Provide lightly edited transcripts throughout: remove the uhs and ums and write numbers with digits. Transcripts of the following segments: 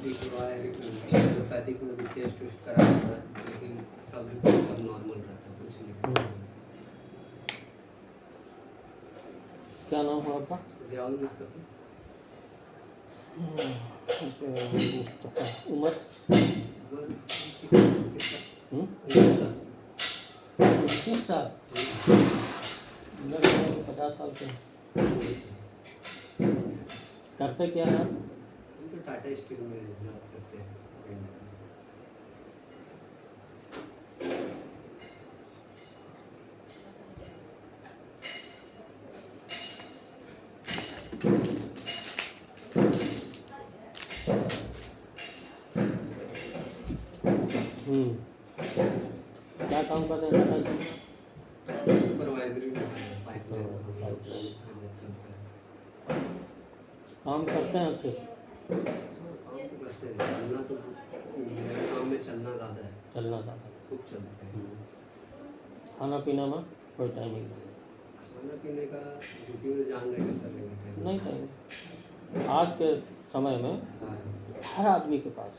ठीक हुआ है, एलोपैथिक में भी टेस्ट वेस्ट कराया था, लेकिन सब रिपोर्ट सब नॉर्मल रहता है, कुछ नहीं। क्या नाम है आपका? ज़ियाउल मुस्तफ़ा। मुस्तफ़ा। उम्र? उम्र 29 साल। 29 साल। लग रहा है 50 साल के। करते क्या है आप? हम तो टाटा स्टील में जॉब करते हैं। क्या काम करते हैं टाटा जी? सुपरवाइजरी में पाइपलाइन चलता है। काम करते हैं अच्छे से? काम तो करते हैं, चलना तो मेरे काम में चलना ज़्यादा है, चलना ज़्यादा। खूब चलते हैं। खाना पीना में कोई टाइमिंग नहीं? खाना पीने का ड्यूटी में जान रहे हैं सर, नहीं टाइम। आज के समय में हाँ, हर आदमी के पास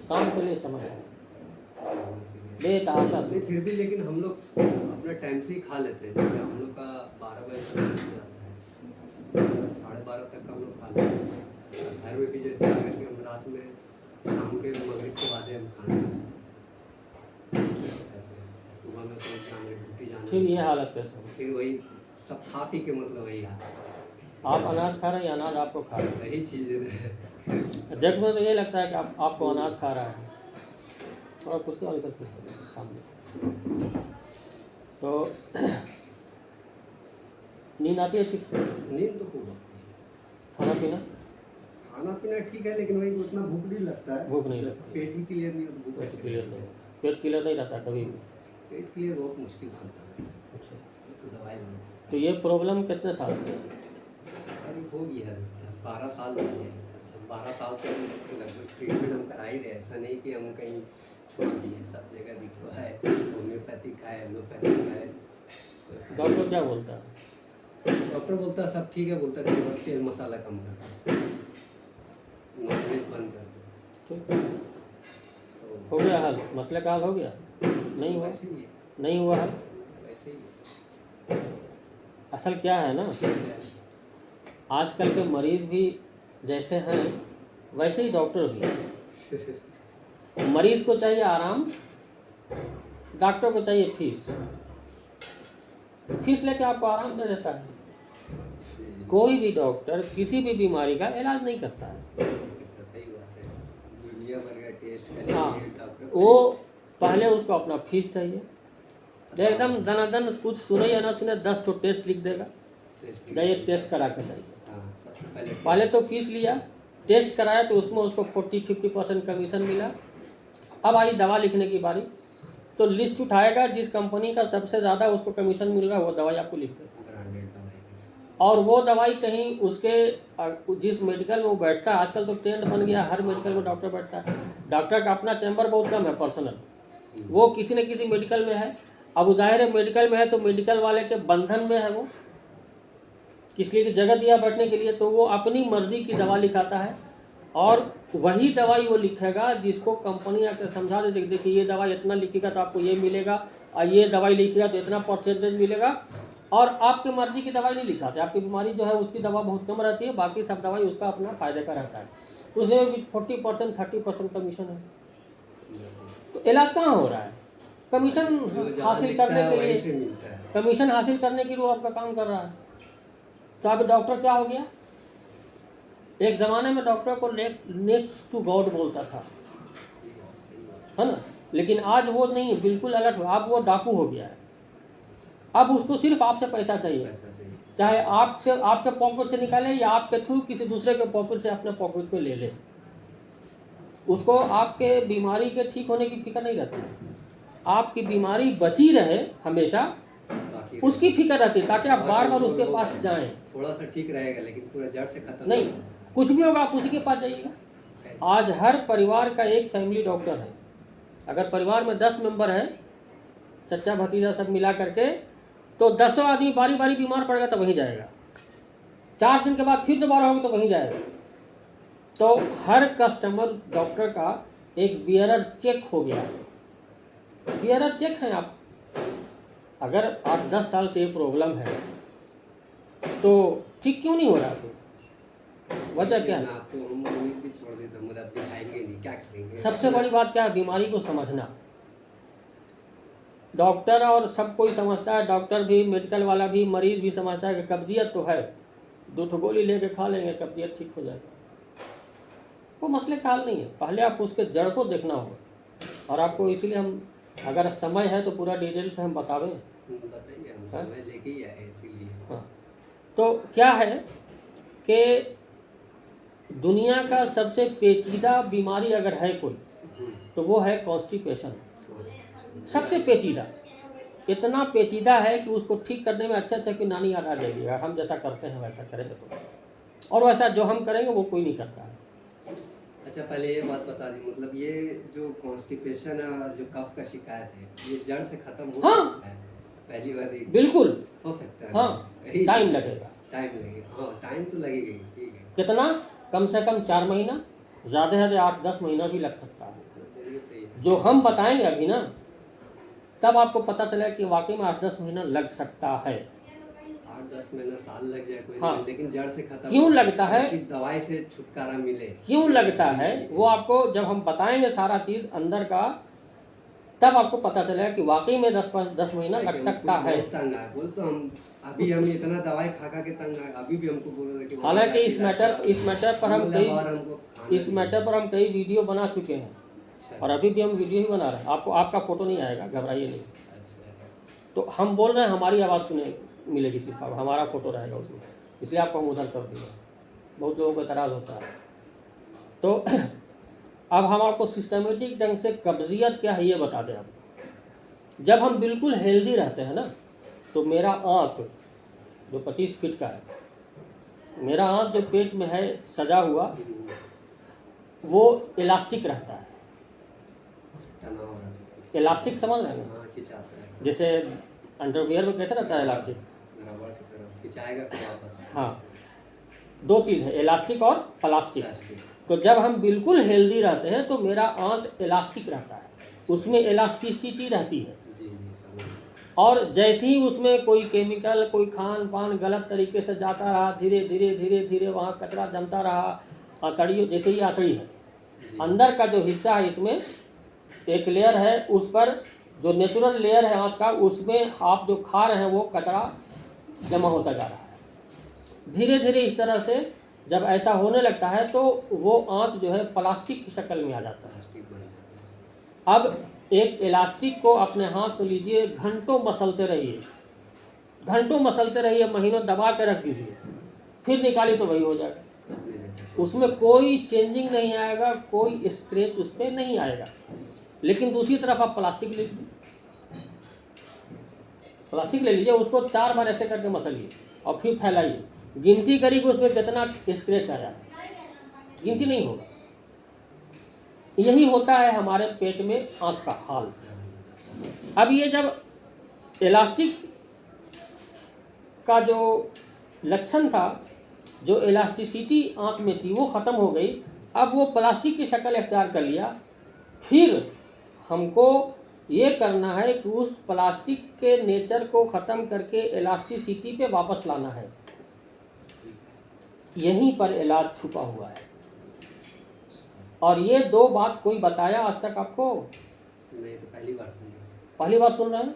काम के लिए समय है, बेतहाशा नहीं से। फिर भी लेकिन हम लोग अपना टाइम से ही खा लेते हैं। जैसे हम लोग का 12 बजे तक हो जाता है, 12:30 तक का हम लोग खा लेते हैं। घर में भी जैसे अगर कि हम रात में शाम के मगरिब के बाद हम खाना खाते हैं। ऐसे सुबह में तो जाने ड्यूटी जाना, फिर ये हालत कैसे है? फिर वही सब खा पी के मतलब वही आता है। आप अनाज खा रहे हैं या अनाज आपको खा रहे वही चीज़ है। हैं? देखने में तो ये लगता है कि आपको अनाज खा रहा है। थोड़ा कुर्सी वाली करके सामने। तो नींद आती है ठीक से? नींद तो खूब आती है। खाना पीना? खाना पीना ठीक है, लेकिन वही उतना भूख नहीं लगता है। भूख नहीं लगती। पेट ही क्लियर नहीं होता, भूख पेट कैसे क्लियर लगेगा? नहीं, पेट क्लियर नहीं रहता कभी भी। पेट क्लियर बहुत मुश्किल से होता है। अच्छा, तो दवाई लो। तो ये प्रॉब्लम कितने साल से है? अभी हो गया है, 10-12 साल हो गए हैं। 10-12 साल से हम लगभग ट्रीटमेंट हम करा ही रहे। ऐसा नहीं कि हम कहीं छोड़ दिए, सब जगह दिखवा है, होम्योपैथिक है, एलोपैथिक है। डॉक्टर क्या बोलता है? डॉक्टर बोलता है सब ठीक है, बोलता है कि बस तेल मसाला कम कर दो, नॉनवेज बंद कर दो। ठीक, तो हो गया हल? मसले का हल हो गया? नहीं हुआ? वैसे ही है, नहीं हुआ हल? वैसे ही है। असल क्या है ना, आजकल के मरीज भी जैसे हैं वैसे ही डॉक्टर भी हैं। मरीज को चाहिए आराम, डॉक्टर को चाहिए फीस। फीस लेके आपको आराम दे देता है। कोई भी डॉक्टर किसी भी बीमारी का इलाज नहीं करता है। सही बात है, दुनिया भर का टेस्ट का हाँ, लिए डॉक्टर वो पहले उसको अपना फीस चाहिए। एकदम दनादन कुछ सुने या ना सुने 10 तो टेस्ट लिख देगा, जाइए टेस्ट करा कर लाइए। पहले तो फीस लिया, टेस्ट कराया तो उसमें उसको 40-50% कमीशन मिला। अब आई दवा लिखने की बारी, तो लिस्ट उठाएगा जिस कंपनी का सबसे ज़्यादा उसको कमीशन मिल रहा है वो दवाई आपको लिख देगा। और वो दवाई कहीं उसके जिस मेडिकल में वो बैठता है, आजकल तो ट्रेंड बन गया, हर मेडिकल में डॉक्टर बैठता है। डॉक्टर का अपना चैम्बर बहुत कम है पर्सनल, वो किसी न किसी मेडिकल में है। अब वो जाहिर है मेडिकल में है तो मेडिकल वाले के बंधन में है, वो किस लिए की जगह दिया बैठने के लिए, तो वो अपनी मर्जी की दवा लिखाता है। और वही दवाई वो लिखेगा जिसको कंपनी आकर समझा दे, देखिए ये दवाई इतना लिखेगा तो आपको ये मिलेगा, और ये दवाई लिखेगा तो इतना परसेंटेज मिलेगा। और आपकी मर्जी की दवाई नहीं लिखाते, आपकी बीमारी जो है उसकी दवा बहुत कम रहती है, बाकी सब दवाई उसका अपना फायदे का रहता है। उसमें भी 40% 30% कमीशन है। तो इलाज कहाँ हो रहा है? कमीशन हासिल करने के लिए, कमीशन हासिल करने के लिए वो आपका काम कर रहा है। तो अब डॉक्टर क्या हो गया? एक ज़माने में डॉक्टर को नेक्स्ट टू गॉड बोलता था, है ना, लेकिन आज वो नहीं, बिल्कुल अलग हुआ। अब वो डाकू हो गया है। अब उसको सिर्फ आपसे पैसा चाहिए, चाहे आपसे आपके पॉकेट से निकाले या आपके थ्रू किसी दूसरे के पॉकेट से अपने पॉकेट में ले ले। उसको आपके बीमारी के ठीक होने की फिक्र नहीं रहती, आपकी बीमारी बची रहे हमेशा उसकी फिक्र रहती है, ताकि आप बार बार उसके पास जाएं। थोड़ा सा ठीक रहेगा लेकिन पूरा जड़ से खत्म नहीं, कुछ भी होगा आप उसी के पास जाइएगा। आज हर परिवार का एक फैमिली डॉक्टर है। अगर परिवार में 10 मेंबर हैं, चचा भतीजा सब मिला करके, तो 10 आदमी बारी बारी बीमार पड़ेगा तो वहीं जाएगा। 4 दिन के बाद फिर दोबारा होगा तो वहीं जाएगा। तो हर कस्टमर डॉक्टर का एक बियरर चेक हो गया। बियरर चेक है आप, अगर 8-10 साल से ये प्रॉब्लम है तो ठीक क्यों नहीं हो रहा? फिर वजह क्या है? आपको हम उम्मीद भी छोड़ देते, मतलब दिखाएंगे नहीं, क्या करेंगे? सबसे बड़ी बात क्या है? बीमारी को समझना। डॉक्टर और सब कोई समझता है, डॉक्टर भी, मेडिकल वाला भी, मरीज भी समझता है कि कब्जियत तो है, 2 गोली लेके खा लेंगे कब्जियत ठीक हो जाएगा। वो मसले का हल नहीं है, पहले आपको उसके जड़ को देखना होगा। और आपको इसलिए हम, अगर समय है तो पूरा डिटेल से हम बतावें। बताइए, हम हाँ? समय लेके ही आए इसीलिए। हाँ, तो क्या है कि दुनिया का सबसे पेचीदा बीमारी अगर है कोई तो वो है कॉन्स्टिपेशन। सबसे पेचीदा, इतना पेचीदा है कि उसको ठीक करने में अच्छा कि नानी याद आ जाएगी, अगर हम जैसा करते हैं वैसा करेंगे तो। और वैसा जो हम करेंगे वो कोई नहीं करता है। अच्छा, पहले ये बात बता दी, मतलब ये जो कॉन्स्टिपेशन है और जो कफ का शिकायत है, ये जड़ से खत्म हो सकता है? पहली बार ही बिल्कुल हो सकता है। हाँ, टाइम लगेगा। टाइम लगेगा, हाँ टाइम तो लगेगा ही, ठीक है। कितना? कम से कम 4 महीना, ज़्यादा से ज़्यादा 8-10 महीना भी लग सकता है। जो हम बताएंगे अभी ना, तब आपको पता चलेगा कि वाकई में 8-10 महीना लग सकता है। 8-10 महीना, साल लग जाए कोई हाँ। नहीं, लेकिन जड़ से खत्म क्यों लगता है? कि दवाई से छुटकारा मिले। क्यों लगता है वो आपको जब हम बताएंगे सारा चीज़ अंदर का, तब आपको पता चलेगा कि वाकई में 10 महीना लग सकता है। बहुत तंग आए, बोल तो हम अभी हम इतना दवाई खा खा के तंग आए, अभी भी हमको बोल रहे कि हालांकि इस मैटर पर हम कई वीडियो बना चुके हैं। अच्छा। और अभी भी हम वीडियो ही बना रहे हैं। आपको आपका फोटो नहीं आएगा, घबराइए नहीं। अच्छा। तो हम बोल रहे हैं हमारी आवाज़ सुने मिलेगी, सिर्फ अब हमारा फोटो रहेगा उसमें, इसलिए आपको हम उधर कर दिए। बहुत लोगों को एतराज़ होता है। तो अब हम आपको सिस्टमेटिक ढंग से कब्जियत क्या है ये बता दें। आपको जब हम बिल्कुल हेल्दी रहते हैं ना, तो मेरा आँत जो 25 फीट का है, मेरा आँत जो पेट में है सजा हुआ, वो इलास्टिक रहता है। इलास्टिक समझ रहे हैं? हाँ, खिंचाता है। जैसे अंडरवियर में कैसे रहता है इलास्टिक, रबड़ की तरह खिंचाएगा फिर वापस। हाँ, 2 चीज़ है, इलास्टिक और प्लास्टिक। प्लास्टिक। तो जब हम बिल्कुल हेल्दी रहते हैं तो मेरा आंत इलास्टिक रहता है, उसमें इलास्टिसिटी रहती है। जी जी, समझ। और जैसे ही उसमें कोई केमिकल, कोई खान पान गलत तरीके से जाता रहा, धीरे धीरे धीरे धीरे वहाँ कचरा जमता रहा। आंतड़ी, जैसे ही आंतड़ी है, अंदर का जो हिस्सा है, इसमें एक लेयर है, उस पर जो नेचुरल लेयर है आंत का, उसमें आप जो खा रहे हैं वो कचरा जमा होता जा रहा है। धीरे धीरे इस तरह से जब ऐसा होने लगता है तो वो आंत जो है प्लास्टिक की शक्ल में आ जाता है। अब एक इलास्टिक को अपने हाथ में लीजिए, घंटों मसलते रहिए, घंटों मसलते रहिए, महीनों दबा के रख दीजिए, फिर निकालिए तो वही हो जाएगा। उसमें कोई चेंजिंग नहीं आएगा, कोई स्क्रैच उस पर नहीं आएगा। लेकिन दूसरी तरफ आप प्लास्टिक ले लीजिए, प्लास्टिक ले लीजिए, उसको 4 बार ऐसे करके मसलिए और फिर फैलाइए, गिनती करिए कि उसमें कितना स्क्रैच आया, गिनती नहीं होगा। यही होता है हमारे पेट में आंत का हाल। अब ये जब इलास्टिक का जो लक्षण था, जो इलास्टिसिटी आंत में थी वो ख़त्म हो गई, अब वो प्लास्टिक की शक्ल इख्तियार कर लिया। फिर हमको ये करना है कि उस प्लास्टिक के नेचर को ख़त्म करके इलास्टिसिटी पे वापस लाना है। यहीं पर इलाज छुपा हुआ है। और ये 2 बात कोई बताया आज तक आपको? नहीं, तो पहली बार सुन रहे हैं। पहली बार सुन रहे हैं?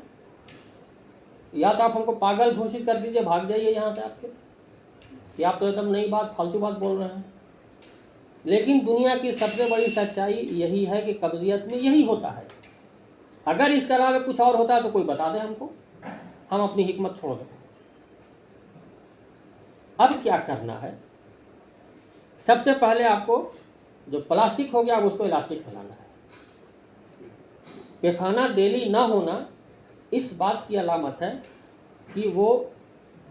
या तो आप हमको पागल घोषित कर दीजिए, भाग जाइए यहाँ से आपके, कि आप तो एकदम नई बात, फालतू बात बोल रहे हैं। लेकिन दुनिया की सबसे बड़ी सच्चाई यही है कि कब्जियत में यही होता है। अगर इसके अलावा कुछ और होता है तो कोई बता दे हमको, हम अपनी हिकमत छोड़ दें। अब क्या करना है? सबसे पहले आपको जो प्लास्टिक हो गया, अब उसको इलास्टिक बनाना है। पैखाना डेली ना होना इस बात की अलामत है कि वो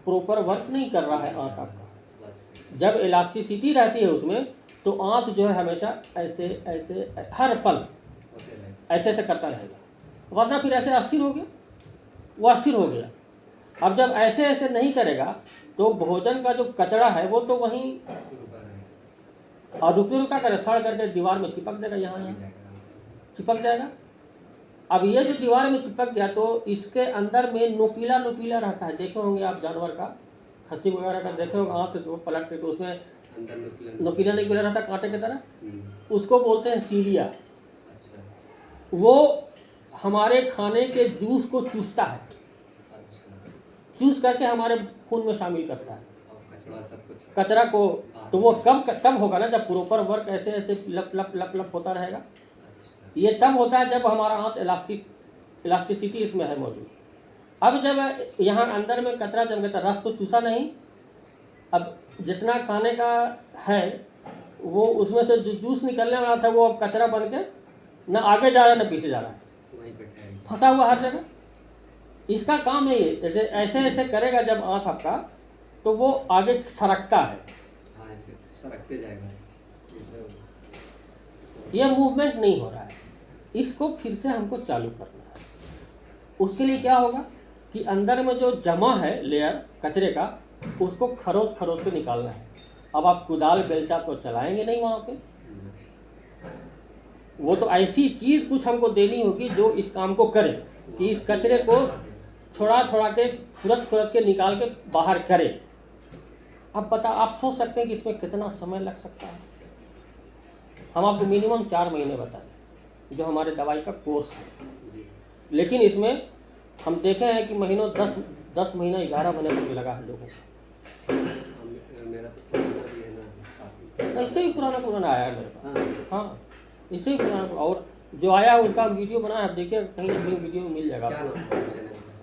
प्रॉपर वर्क नहीं कर रहा है आंत आपका। जब इलास्टिसिटी रहती है उसमें, तो आंत जो है हमेशा ऐसे ऐसे हर पल ऐसे ऐसे करता रहेगा, वरना फिर ऐसे अस्थिर हो गया, वो अस्थिर हो गया। अब जब ऐसे ऐसे नहीं करेगा तो भोजन का जो कचरा है वो तो वहीं और रुकते रुका करे सड़ करके दीवार में चिपक देगा, यहाँ चिपक जाएगा। अब ये जो दीवार में चिपक गया तो इसके अंदर में नुकीला नुकीला रहता है, देखे होंगे आप जानवर का, खस्सी वगैरह का देखे होंगे हाथ तो पलट के, तो उसमें अंदर नुकीला नुकीला रहता है कांटे की तरह, उसको बोलते हैं सीलिया। अच्छा। वो हमारे खाने के जूस को चूसता है, अच्छा। चूस करके हमारे खून में शामिल करता है और कचरा सब कुछ, कचरा को। तो वो तब होगा ना जब प्रॉपर वर्क ऐसे ऐसे लप लप लप लप होता रहेगा। अच्छा। ये तब होता है जब हमारा हाथ इलास्टिसिटी इसमें है मौजूद। अब जब यहाँ अंदर में कचरा जम गया, रस तो चूसा नहीं, अब जितना खाने का है वो उसमें से जो जूस निकलने वाला था वो अब कचरा बन के न आगे जा रहा है न पीछे जा रहा है, वहीं पे ठहर फंसा हुआ हर जगह। इसका काम यही है, जैसे ऐसे ऐसे करेगा जब आँख आपका तो वो आगे सरकता है, हाँ ऐसे सरकते जाएगा। ये मूवमेंट नहीं हो रहा है, इसको फिर से हमको चालू करना है। उसके लिए क्या होगा कि अंदर में जो जमा है लेयर कचरे का, उसको खरोच खरोच के निकालना है। अब आप कुदाल बेलचा तो चलाएंगे नहीं वहाँ पे, वो तो ऐसी चीज़ कुछ हमको देनी होगी जो इस काम को करे कि इस कचरे को छोड़ा छोड़ा के खुरद के निकाल के बाहर करे। अब आप सोच सकते हैं कि इसमें कितना समय लग सकता है। हम आपको मिनिमम 4 महीने बताएं जो हमारे दवाई का कोर्स है, लेकिन इसमें हम देखे हैं कि महीनों 10 महीना 11 महीने तक लगा है लोगों को। मेरा तो पुराना भी है ना, इससे भी पुराना आया है मेरे पास। हाँ, इससे भी पुराना, और जो आया है उसका हम वीडियो बनाया है, देखिए कहीं ना कहीं वीडियो मिल जाएगा,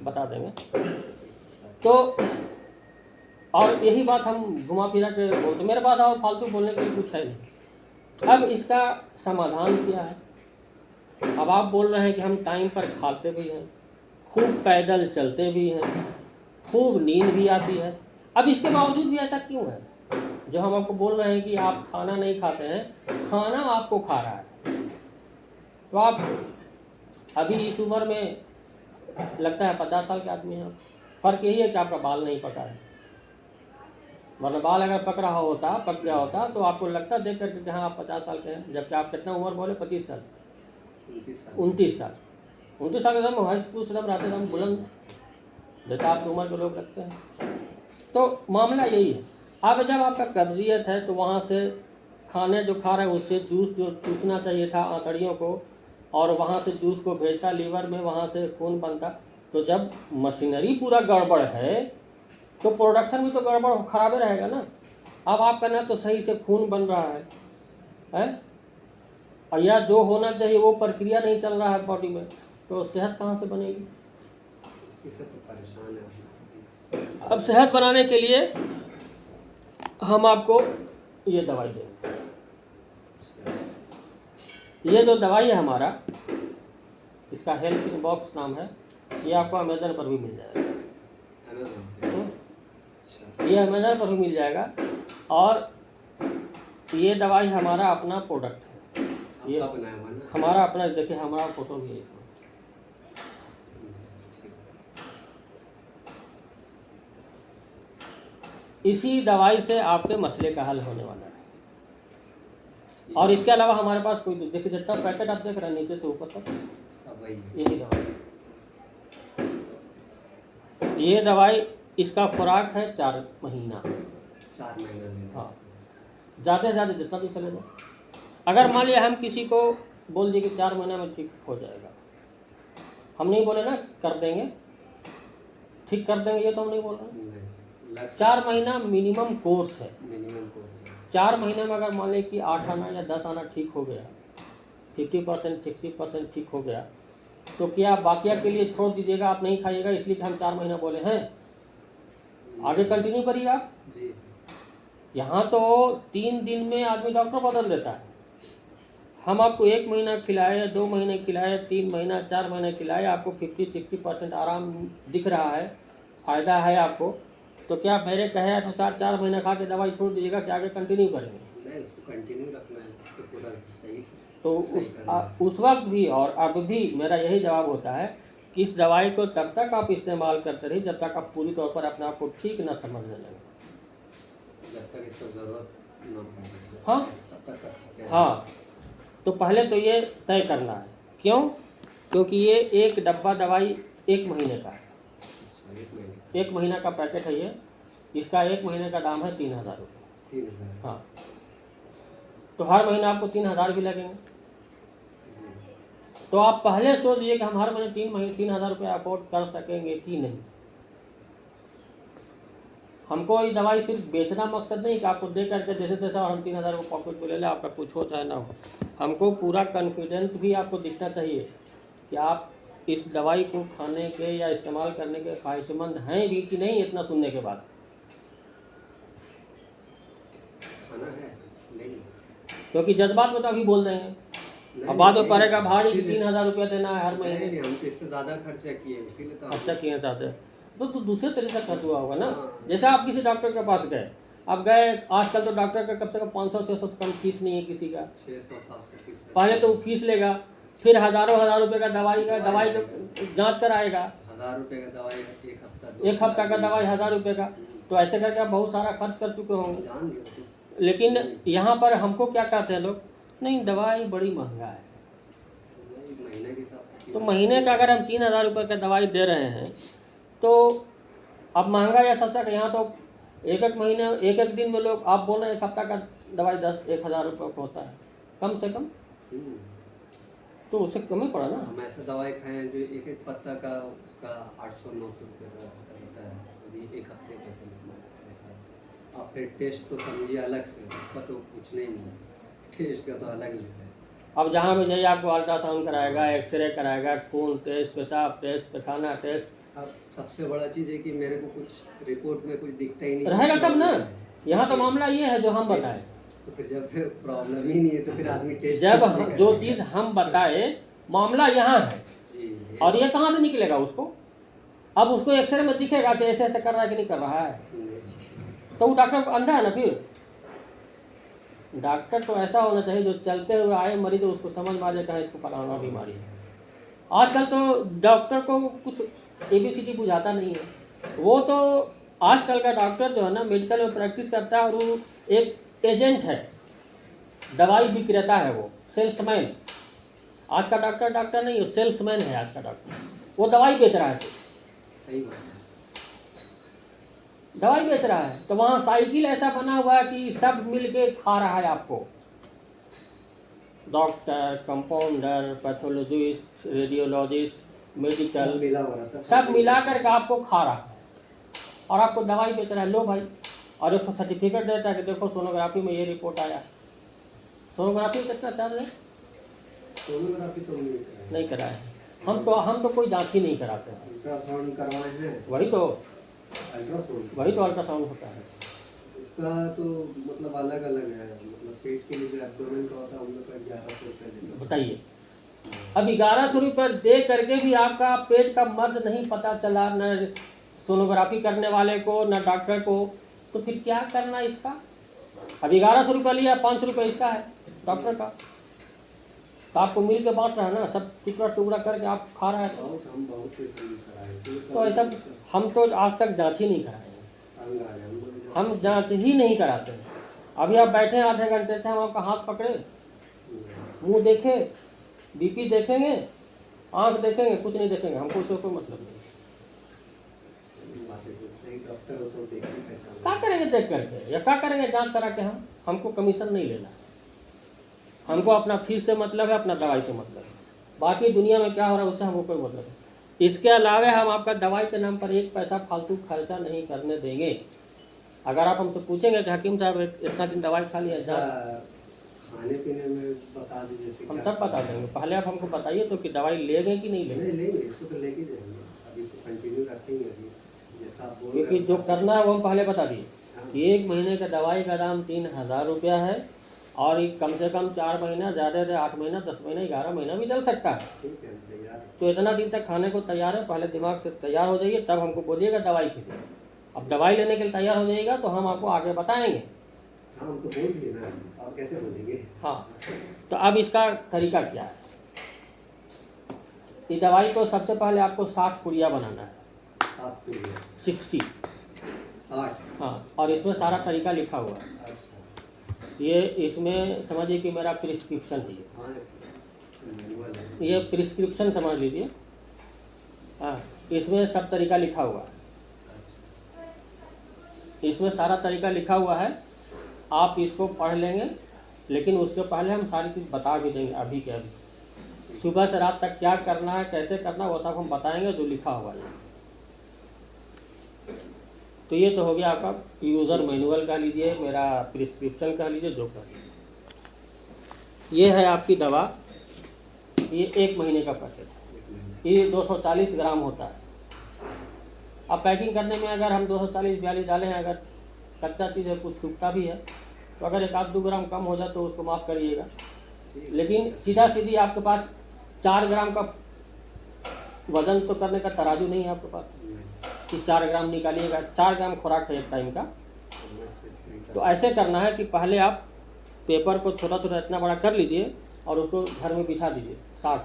बता देंगे। तो और यही बात हम घुमा फिरा के बोलते, मेरे पास और फालतू बोलने के लिए कुछ है नहीं। अब इसका समाधान क्या है? अब आप बोल रहे हैं कि हम टाइम पर खाते भी हैं, खूब पैदल चलते भी हैं, खूब नींद भी आती है, अब इसके बावजूद भी ऐसा क्यों है? जो हम आपको बोल रहे हैं कि आप खाना नहीं खाते हैं, खाना आपको खा रहा है। तो आप अभी इस उम्र में लगता है 50 साल के आदमी हैं, फ़र्क यही है कि आपका बाल नहीं पका है, वरना बाल अगर पक गया होता तो आपको लगता देख करके कि हाँ आप 50 साल के हैं, जबकि आप कितना उम्र बोले? 25 साल, 29 साल। 29 साल के दम हंस कुछ दम रहते दम बुलंद, जैसे आपकी उम्र के लोग लगते हैं। तो मामला यही है। अब जब आपका कब्जियत है तो वहाँ से खाने जो खा रहे हैं उससे जूस जो चूसना चाहिए था आंतड़ियों को, और वहाँ से जूस को भेजता लीवर में, वहाँ से खून बनता। तो जब मशीनरी पूरा गड़बड़ है तो प्रोडक्शन भी तो गड़बड़ खराबे रहेगा ना। अब आपका ना तो सही से खून बन रहा है और या जो होना चाहिए वो प्रक्रिया नहीं चल रहा है बॉडी में, तो सेहत कहाँ से बनेगी? इसी से तो परेशान है। अब सेहत बनाने के लिए हम आपको ये दवाई देंगे। ये जो दवाई है हमारा, इसका हेल्थ इन बॉक्स नाम है, ये आपको अमेज़न पर भी मिल जाएगा। ये अमेज़न पर भी मिल जाएगा, और ये दवाई हमारा अपना प्रोडक्ट है, ये हमारा अपना, देखिए हमारा फोटो भी है। इसी दवाई से आपके मसले का हल होने वाला है। और इसके अलावा हमारे पास कोई, देखिए जितना पैकेट आप देख रहे हैं नीचे से ऊपर तक यही दवाई। ये दवाई, इसका खुराक है 4 महीना। 4 महीना? हाँ, ज़्यादा से ज़्यादा जितना भी चले जाए। अगर मान लिया हम किसी को बोल दिए कि 4 महीना में ठीक हो जाएगा, हम नहीं बोले ना कर देंगे, ठीक कर देंगे, ये तो हम नहीं बोल रहे। 4 महीना मिनिमम कोर्स है। 4 महीने में अगर मान लें कि 8 आना या 10 आना ठीक हो गया, 50% 60% ठीक हो गया, तो क्या बाकिया के लिए छोड़ दीजिएगा, आप नहीं खाइएगा इसलिए कि हम 4 महीना बोले हैं? आगे कंटिन्यू करिए आप जी। यहाँ तो 3 दिन में आदमी डॉक्टर बदल देता है। हम आपको 1 महीना खिलाए, 2 महीने खिलाए, 3 महीना 4 महीने खिलाए, आपको 50-60% आराम दिख रहा है, फ़ायदा है आपको, तो क्या मेरे कहे अनुसार 4 महीना खा के दवाई छोड़ दीजिएगा कि आगे कंटिन्यू करेंगे? नहीं, उसको कंटिन्यू रखना है तो पूरा सही से। तो उस वक्त भी और अब भी मेरा यही जवाब होता है कि इस दवाई को तब तक आप इस्तेमाल करते रहिए जब तक आप पूरी तौर पर अपने आप को ठीक न समझने लगें। जब तक इसका ज़रूरत ना खाएं। हाँ तब तक खाते हैं। हाँ, तो पहले तो ये तय करना है। क्यों? क्योंकि ये एक डब्बा दवाई 1 महीने का है। अच्छा, 1 महीने। 1 महीना का पैकेट है ये। इसका 1 महीने का दाम है 3000 रुपये। 3000। हाँ, तो हर महीने आपको 3000 भी लगेंगे। तो आप पहले सोच लीजिए कि हम हर महीने 3000 रुपये अफोर्ड कर सकेंगे कि नहीं। हमको ये दवाई सिर्फ बेचना मकसद नहीं कि आपको दे करके जैसे तैसे और हम 3000 रुपये पॉकेट में ले लें, आपका कुछ हो चाहे ना हो। हमको पूरा कॉन्फिडेंस भी आपको दिखना चाहिए कि आप इस दवाई को खाने के या इस्तेमाल करने के ख्वाहिशमंद हैं भी कि नहीं, इतना सुनने के बाद। खाना है नहीं। क्योंकि जज्बात में तो अभी बोल देंगे, नहीं, अब बाद में नहीं, पड़ेगा भारी कि इसीलिए- 3000 रुपया देना है हर नहीं, महीने। नहीं, हम तो इससे ज़्यादा खर्चा किए इसीलिए तो अच्छा किए चाहते हैं तो दूसरे तरीके से खर्च हुआ होगा ना। हाँ। जैसे आप किसी डॉक्टर के पास गए, अब गए, आजकल तो डॉक्टर का कम से कम 500-600 से कम फीस नहीं है किसी का। 600-700 फीस है। पहले तो वो फीस लेगा, फिर हज़ारों रुपए का दवाई का जांच कराएगा। 1000 रुपये का दवाई 1 हफ्ता 1 हफ्ता का दवाई 1000 रुपये का, तो ऐसे करके आप बहुत सारा खर्च कर चुके होंगे। जान गए। लेकिन यहाँ पर हमको क्या कहते हैं लोग, नहीं दवाई बड़ी महंगा है। महीने के हिसाब तो महीने का अगर हम 3000 रुपये का दवाई दे रहे हैं तो अब महंगा या सस्ता का, यहाँ तो एक महीने 1 दिन में लोग, आप बोल रहे हैं 1 हफ्ता का दवाई 10-1000 रुपये का होता है कम से कम, तो उससे कम ही पड़ा ना। हम ऐसे दवाई खाए हैं जो एक पत्ता का उसका 800-900 रुपये का रहता है, अभी 1 हफ्ते का ऐसा। अब फिर टेस्ट तो समझिए अलग से, उसका तो कुछ नहीं है, टेस्ट का तो अलग लेता है। अब जहाँ भी जाइए आपको अल्ट्रासाउंड कराएगा, एक्सरे कराएगा, खून टेस्ट, पेशाब टेस्ट, पैखाना टेस्ट। अब सबसे बड़ा चीज़ है कि मेरे को कुछ रिपोर्ट में कुछ दिखता ही नहीं रहेगा तब ना। यहाँ तो मामला ये है जो हम बताएं, तो फिर जब प्रॉब्लम ही नहीं है तो फिर आदमी टेस्ट जब किस लिए जो करेगा? चीज़ हम बताए मामला यहाँ है, जी, और ये कहाँ से निकलेगा उसको। अब उसको एक्सरे में दिखेगा कि ऐसे ऐसे कर रहा है कि नहीं कर रहा है, तो वो डॉक्टर को अंधा है ना। फिर डॉक्टर तो ऐसा होना चाहिए जो चलते हुए आए मरीज उसको समझ में आ जाए कहाँ इसको फलाना बीमारी है। आजकल तो डॉक्टर को कुछ ABCD बुझाता नहीं है। वो तो आजकल का डॉक्टर जो है ना मेडिकल में प्रैक्टिस करता है और वो एक एजेंट है, दवाई विक्रेता है, वो सेल्समैन। आज का डॉक्टर नहीं है, सेल्समैन है आज का डॉक्टर। वो दवाई बेच रहा है, सही बात है। दवाई बेच रहा है। तो वहाँ साइकिल ऐसा बना हुआ है कि सब मिलके खा रहा है आपको, doctor, compounder, pathologist, radiologist, medical, मिला हुआ रहता है, सब मिला करके आपको खा रहा है और आपको दवाई बेच रहा है। लो भाई, और एक सर्टिफिकेट देता है कि देखो सोनोग्राफी में ये रिपोर्ट आया। सोनोग्राफी कितना चार्ज है? सोनोग्राफी तो नहीं कराए। हम तो कोई जांच ही नहीं कराते हैं। अल्ट्रासाउंड करवाए हैं। वही तो अल्ट्रासाउंड अल्ट्रासाउंड होता है। उसका तो मतलब अलग अलग है, मतलब पेट के लिए जो एब्डोमेन का होता है हम लोग का 1100 रुपये लेते हैं। बताइए, अब 1100 रुपये दे करके भी आपका पेट का मर्ज नहीं पता चला, न सोनोग्राफी करने वाले को न डॉक्टर को, तो फिर क्या करना इसका। अब 1100 रुपये लिया, 500 रुपये इसका है डॉक्टर का, तो आपको मिल के बांट रहा है ना, सब टुकड़ा टुकड़ा करके आप खा रहे हैं। हम बहुत पैसे नहीं कराए, तो ऐसा हम तो आज तक जांच ही नहीं कराए हैं। हम जांच ही नहीं कराते हैं। अभी आप बैठे हैं आधे घंटे से, हम आपका हाथ पकड़े, मुंह देखे, BP देखेंगे, आंख देखेंगे, कुछ नहीं देखेंगे, हमको उससे कोई मतलब नहीं। क्या करेंगे देख करके, या क्या करेंगे जांच करा के। हमको कमीशन नहीं लेना, हमको अपना फीस से मतलब है, अपना दवाई से मतलब है। बाकी दुनिया में क्या हो रहा है उससे हमको कोई मतलब नहीं। इसके अलावा हम आपका दवाई के नाम पर 1 पैसा फालतू खर्चा नहीं करने देंगे। अगर आप हमसे पूछेंगे कि हकीम साहब इतना दिन दवाई खा लिया, खाने पीने में बता दीजिए, हम सब बता देंगे। पहले आप हमको बताइए तो कि दवाई लेंगे कि नहीं लेंगे। लेंगे, इसको तो लेके जाएंगे, अभी से कंटिन्यू रखेंगे अभी जैसा आप बोल रहे क्योंकि हैं। जो करना है वो हम पहले बता दिए कि 1 महीने का दवाई का दाम 3000 रुपया है, और ये कम से कम 4 महीना, ज़्यादा से 8 महीना, 10 महीना, 11 महीना भी चल सकता है। ठीक है, तैयार। तो इतना दिन तक खाने को तैयार है, पहले दिमाग से तैयार हो जाइए, तब हमको बोलिएगा दवाई के लिए। अब दवाई लेने के लिए तैयार हो जाइएगा तो हम आपको आगे बताएंगे। हाँ, हम तो बोल दिए ना, आप कैसे बोलेंगे। हाँ, तो अब इसका तरीका क्या है। ये दवाई को सबसे पहले आपको 60 पुड़िया बनाना है। 7 पूरी 60। 60। हाँ, और इसमें सारा तरीका लिखा हुआ है। अच्छा, ये इसमें समझिए कि मेरा प्रिस्क्रिप्शन है ये। हाँ मैनुअल है। ये प्रिस्क्रिप्शन समझ लीजिए। हाँ, इसमें सब तरीका लिखा हुआ है, अच्छा इसमें सारा तरीका लिखा हुआ है। आप इसको पढ़ लेंगे, लेकिन उसके पहले हम सारी चीज़ बता भी देंगे अभी के अभी। सुबह से रात तक क्या करना है, कैसे करना है, वो सब हम बताएंगे जो लिखा हुआ है। तो ये तो हो गया आपका यूज़र मैनुअल कह लीजिए, मेरा प्रिस्क्रिप्शन कह लीजिए, जो कह लीजिए। ये है आपकी दवा, ये 1 महीने का पैकेट है। ये 240 ग्राम होता है। अब पैकिंग करने में अगर हम 240-42 डालें हैं, अगर कच्चा चीज़ है, कुछ सूखता भी है, तो अगर 1-2 ग्राम कम हो जाए तो उसको माफ़ करिएगा। लेकिन सीधा सीधी आपके पास 4 ग्राम का वज़न तो करने का तराजू नहीं है आपके पास कि 4 ग्राम निकालिएगा। 4 ग्राम खुराक है एक टाइम का। तो ऐसे करना है कि पहले आप पेपर को थोड़ा थोड़ा इतना बड़ा कर लीजिए और उसको घर में बिछा दीजिए 60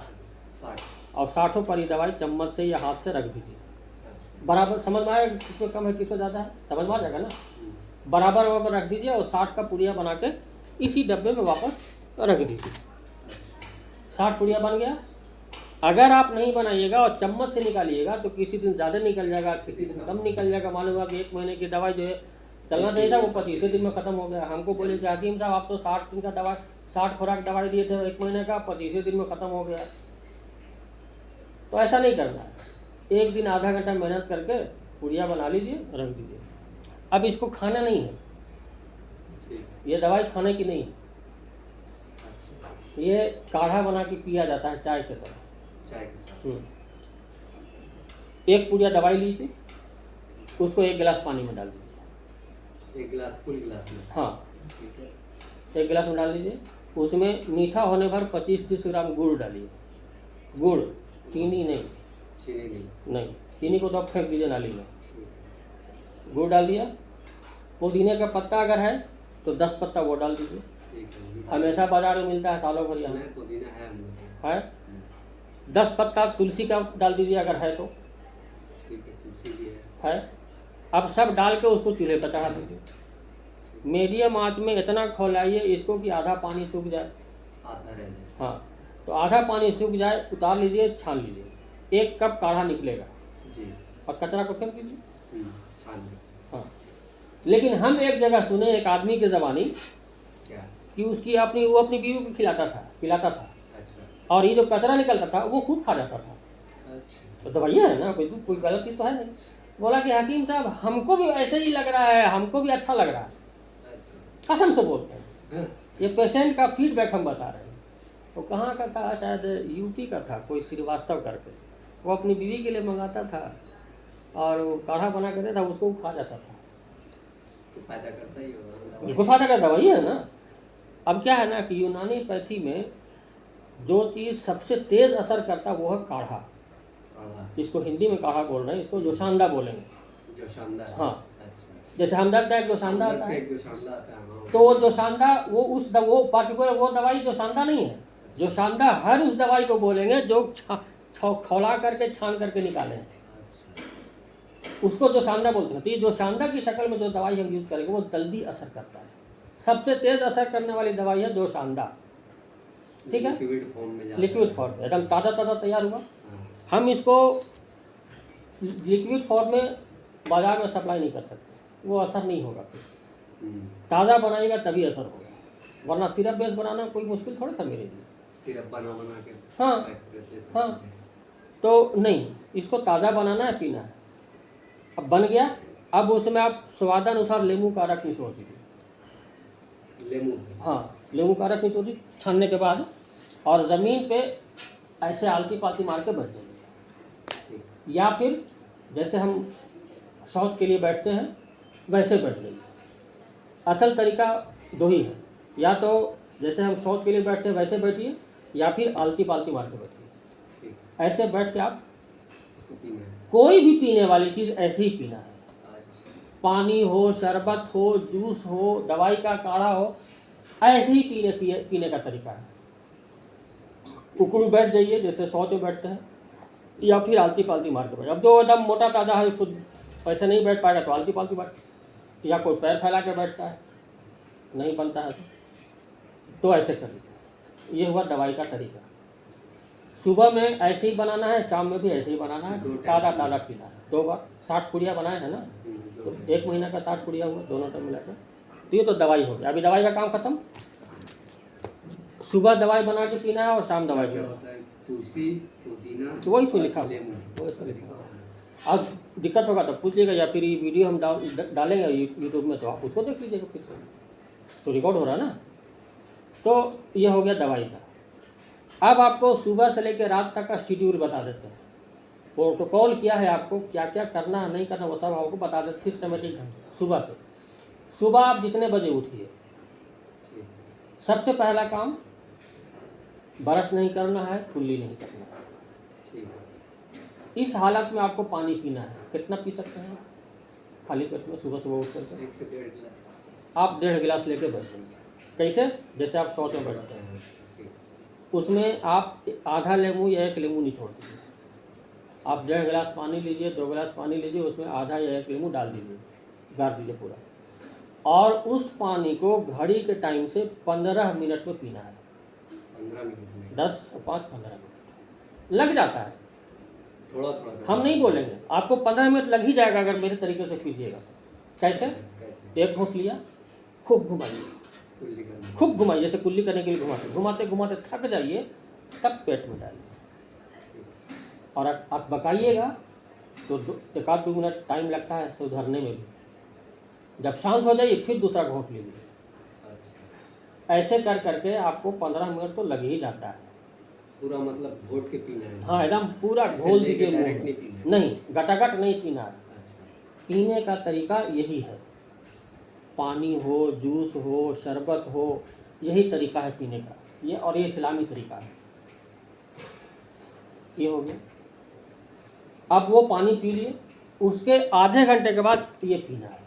और 60 पर ही दवाई चम्मच से या हाथ से रख दीजिए। बराबर समझ में आएगा किसको कम है किसको ज़्यादा है, समझ में आ जाएगा ना। बराबर वराबर रख दीजिए और 60 का पुड़िया बना के इसी डब्बे में वापस रख दीजिए। 60 पुड़िया बन गया। अगर आप नहीं बनाइएगा और चम्मच से निकालिएगा तो किसी दिन ज़्यादा निकल जाएगा, किसी दिन कम निकल जाएगा। मालूम हुआ कि 1 महीने की दवाई जो है चलना नहीं था, वो 25 दिन में ख़त्म हो गया। हमको बोले कि हकीम साहब आप तो 60 दिन का दवा 60 खुराक दवाई दिए थे 1 महीने का, 25 दिन में ख़त्म हो गया। तो ऐसा नहीं करना है। 1 दिन आधा घंटा मेहनत करके पुड़िया बना लीजिए, रख दीजिए। अब इसको खाना नहीं है, ये दवाई खाने की नहीं है। ये काढ़ा बना के पिया जाता है चाय के तरह, चाय के साथ। 1 पुड़िया दवाई लीजिए, उसको 1 गिलास पानी में डाल दीजिए। 1 गिलास फुल गिलास में? हाँ, ठीक है। 1 गिलास में डाल दीजिए। उसमें मीठा होने पर 25-30 ग्राम गुड़ डालिए। गुड़, चीनी नहीं। चीनी नहीं, चीनी को तो आप फेंक दीजिए नाली में। ठीक गुड़ डाल दिया। पुदीने का पत्ता अगर है तो 10 पत्ता वो डाल दीजिए। है। हमेशा बाजार में मिलता है, सालों भर यहाँ नहीं, पुदीना है हम लोग है। 10 पत्ता तुलसी का डाल दीजिए अगर है तो। ठीक है, तुलसी भी है। अब सब डाल के उसको चूल्हे पर चढ़ा दीजिए। मीडियम आंच में इतना खौलाइए इसको कि आधा पानी सूख जाए। आधा रह जाए। हाँ, तो आधा पानी सूख जाए, उतार लीजिए, छान लीजिए। 1 कप काढ़ा निकलेगा जी। और कचरा को फेंक दीजिए। छान ली। हाँ, लेकिन हम एक जगह सुने एक आदमी के ज़बानी क्या? कि वो अपनी बीवी को पिलाता था अच्छा और ये जो कचरा निकलता था वो खुद खा जाता था। अच्छा। तो दवाइयाँ है ना, कोई गलत चीज़ तो है नहीं। बोला कि हकीम साहब हमको भी ऐसे ही लग रहा है, हमको भी अच्छा लग रहा है। अच्छा। कसम से बोलते हैं, हाँ। ये पेशेंट का फीडबैक हम बता रहे हैं। वो कहाँ का था, शायद यूपी का था, कोई श्रीवास्तव करके। वो अपनी बीवी के लिए मंगाता था और वो काढ़ा बना के देता था, उसको खा जाता था। तो फायदा करता ही होगा। बिल्कुल फायदा का दवाई है ना। अब क्या है ना कि यूनानी पैथी में जो चीज़ सबसे तेज़ असर करता वो है काढ़ा। इसको हिंदी में काढ़ा बोल रहे हैं, इसको जोशांदा बोलेंगे। जोशांदा? हाँ। अच्छा। जैसे हमदर्द का एक जोशांदा आता है, एक जोशांदा आता है। हाँ। तो वो जोशांदा वो पार्टिकुलर वो दवाई जोशांदा नहीं है। जोशांदा हर उस दवाई को बोलेंगे जो खौला करके छान करके निकाले हैं, उसको जोशांदा बोलते हैं। तो ये जोशांदा की शक्ल में जो दवाई हम यूज़ करेंगे वो जल्दी असर करता है। सबसे तेज़ असर करने वाली दवाई है जोशांदा। ठीक है, लिक्विड फॉर्म एकदम ताज़ा तैयार हुआ। हम इसको लिक्विड फॉर्म में बाजार में सप्लाई नहीं कर सकते, वो असर नहीं होगा। फिर ताज़ा बनाएगा तभी असर होगा, वरना सिरप बेस बनाना कोई मुश्किल थोड़ा था मेरे लिए। सिरप बना के? हाँ। तो नहीं, इसको ताज़ा बनाना है, पीना है। अब बन गया, अब उसमें आप स्वादानुसार लेमू का रस निचोड़ दीजिए। लेमू? हाँ, लेमू का रस निचोड़ दीजिए छानने के बाद, और ज़मीन पे ऐसे आलती पालती मार के बैठ जाइए, या फिर जैसे हम शौच के लिए बैठते हैं वैसे बैठ जाइए। असल तरीका 2 ही है, या तो जैसे हम शौच के लिए बैठते हैं वैसे बैठिए, या फिर आलती पालती मार के बैठिए। ऐसे बैठ के आप कोई भी पीने वाली चीज़ ऐसे ही पीना है। पानी हो, शरबत हो, जूस हो, दवाई का काढ़ा हो, ऐसे ही पीने का तरीका है। उकड़ू बैठ जाइए जैसे शौच में बैठते हैं, या फिर आलती पालती मार के बैठ। अब जो एकदम मोटा ताज़ा है उसको ऐसे नहीं बैठ पाएगा तो आलती पालती बैठ, या कोई पैर फैला के बैठता है, नहीं बनता है तो ऐसे कर लीजिए। ये हुआ दवाई का तरीका। सुबह में ऐसे ही बनाना है, शाम में भी ऐसे ही बनाना है, ताज़ा ताज़ा पीना है। 2 बार 60 पुड़िया बनाए हैं ना, तो 1 महीना का 60 पुड़िया हुआ, दोनों टाइम मिलाकर। तो ये तो दवाई हो गया। अभी दवाई का काम खत्म। सुबह दवाई बना के पीना है और शाम दवाई क्या पीना होता है? तुलसी, पुदीना, है। तो वही इसमें लिखा हुआ है, लेमन। वो इसमें लिखा हुआ है। अब दिक्कत होगा तो पूछिएगा, या फिर ये वीडियो हम डालेंगे यूट्यूब में, तो आप उसको देख लीजिएगा फिर। तो रिकॉर्ड हो रहा है ना। तो ये हो गया दवाई का। अब आपको सुबह से लेकर रात तक का शेड्यूल बता देते हैं। प्रोटोकॉल क्या है, आपको क्या क्या करना है, नहीं करना, वो सब आपको बता देते सिस्टमेटिक ढंग से। सुबह से, सुबह आप जितने बजे उठिए, सबसे पहला काम ब्रश नहीं करना है, कुल्ली नहीं करना है। ठीक है। इस हालत में आपको पानी पीना है। कितना पी सकते हैं? खाली पेट में सुबह सुबह उठ करके 1 से 1.5 गिलास। आप 1.5 गिलास लेके बैठ जाइए। कैसे? जैसे आप शौच में बैठते हैं, उसमें आप आधा नींबू या 1 नींबू निचोड़ दीजिए। आप 1.5 गिलास पानी लीजिए, 2 गिलास पानी लीजिए, उसमें आधा या 1 नींबू डाल दीजिए, गाड़ दीजिए पूरा। और उस पानी को घड़ी के टाइम से 15 मिनट में पीना है। 15 मिनट में 10 और 5 15 मिनट लग जाता है। थोड़ा थोड़ा हम नहीं बोलेंगे, आपको 15 मिनट लग ही जाएगा अगर मेरे तरीके से पीजिएगा। कैसे? कैसे? 1 घूंट लिया, खूब घुमाइए, कुल्ली करना। खूब घुमाइए, जैसे कुल्ली करने के लिए घुमाते घुमाते घुमाते थक जाइए, तब पेट में डालिए। और आप पकाइएगा तो 1-2 मिनट टाइम लगता है सुधरने में भी। जब शांत हो जाइए फिर दूसरा घूंट लीजिए। अच्छा। ऐसे कर करके आपको 15 मिनट तो लग ही जाता है। पूरा मतलब घोट के पीना है? हाँ, एकदम पूरा ऐसे घोल लेके दीजिए मुंह डायरेक्ट में। नहीं पीना है? नहीं, गटागट नहीं पीना है। अच्छा। पीने का तरीका यही है। पानी हो, जूस हो, शरबत हो, यही तरीका है पीने का। ये और ये इस्लामी तरीका है। ये हो गया। अब वो पानी पी लिए, उसके आधे घंटे के बाद ये पीना है।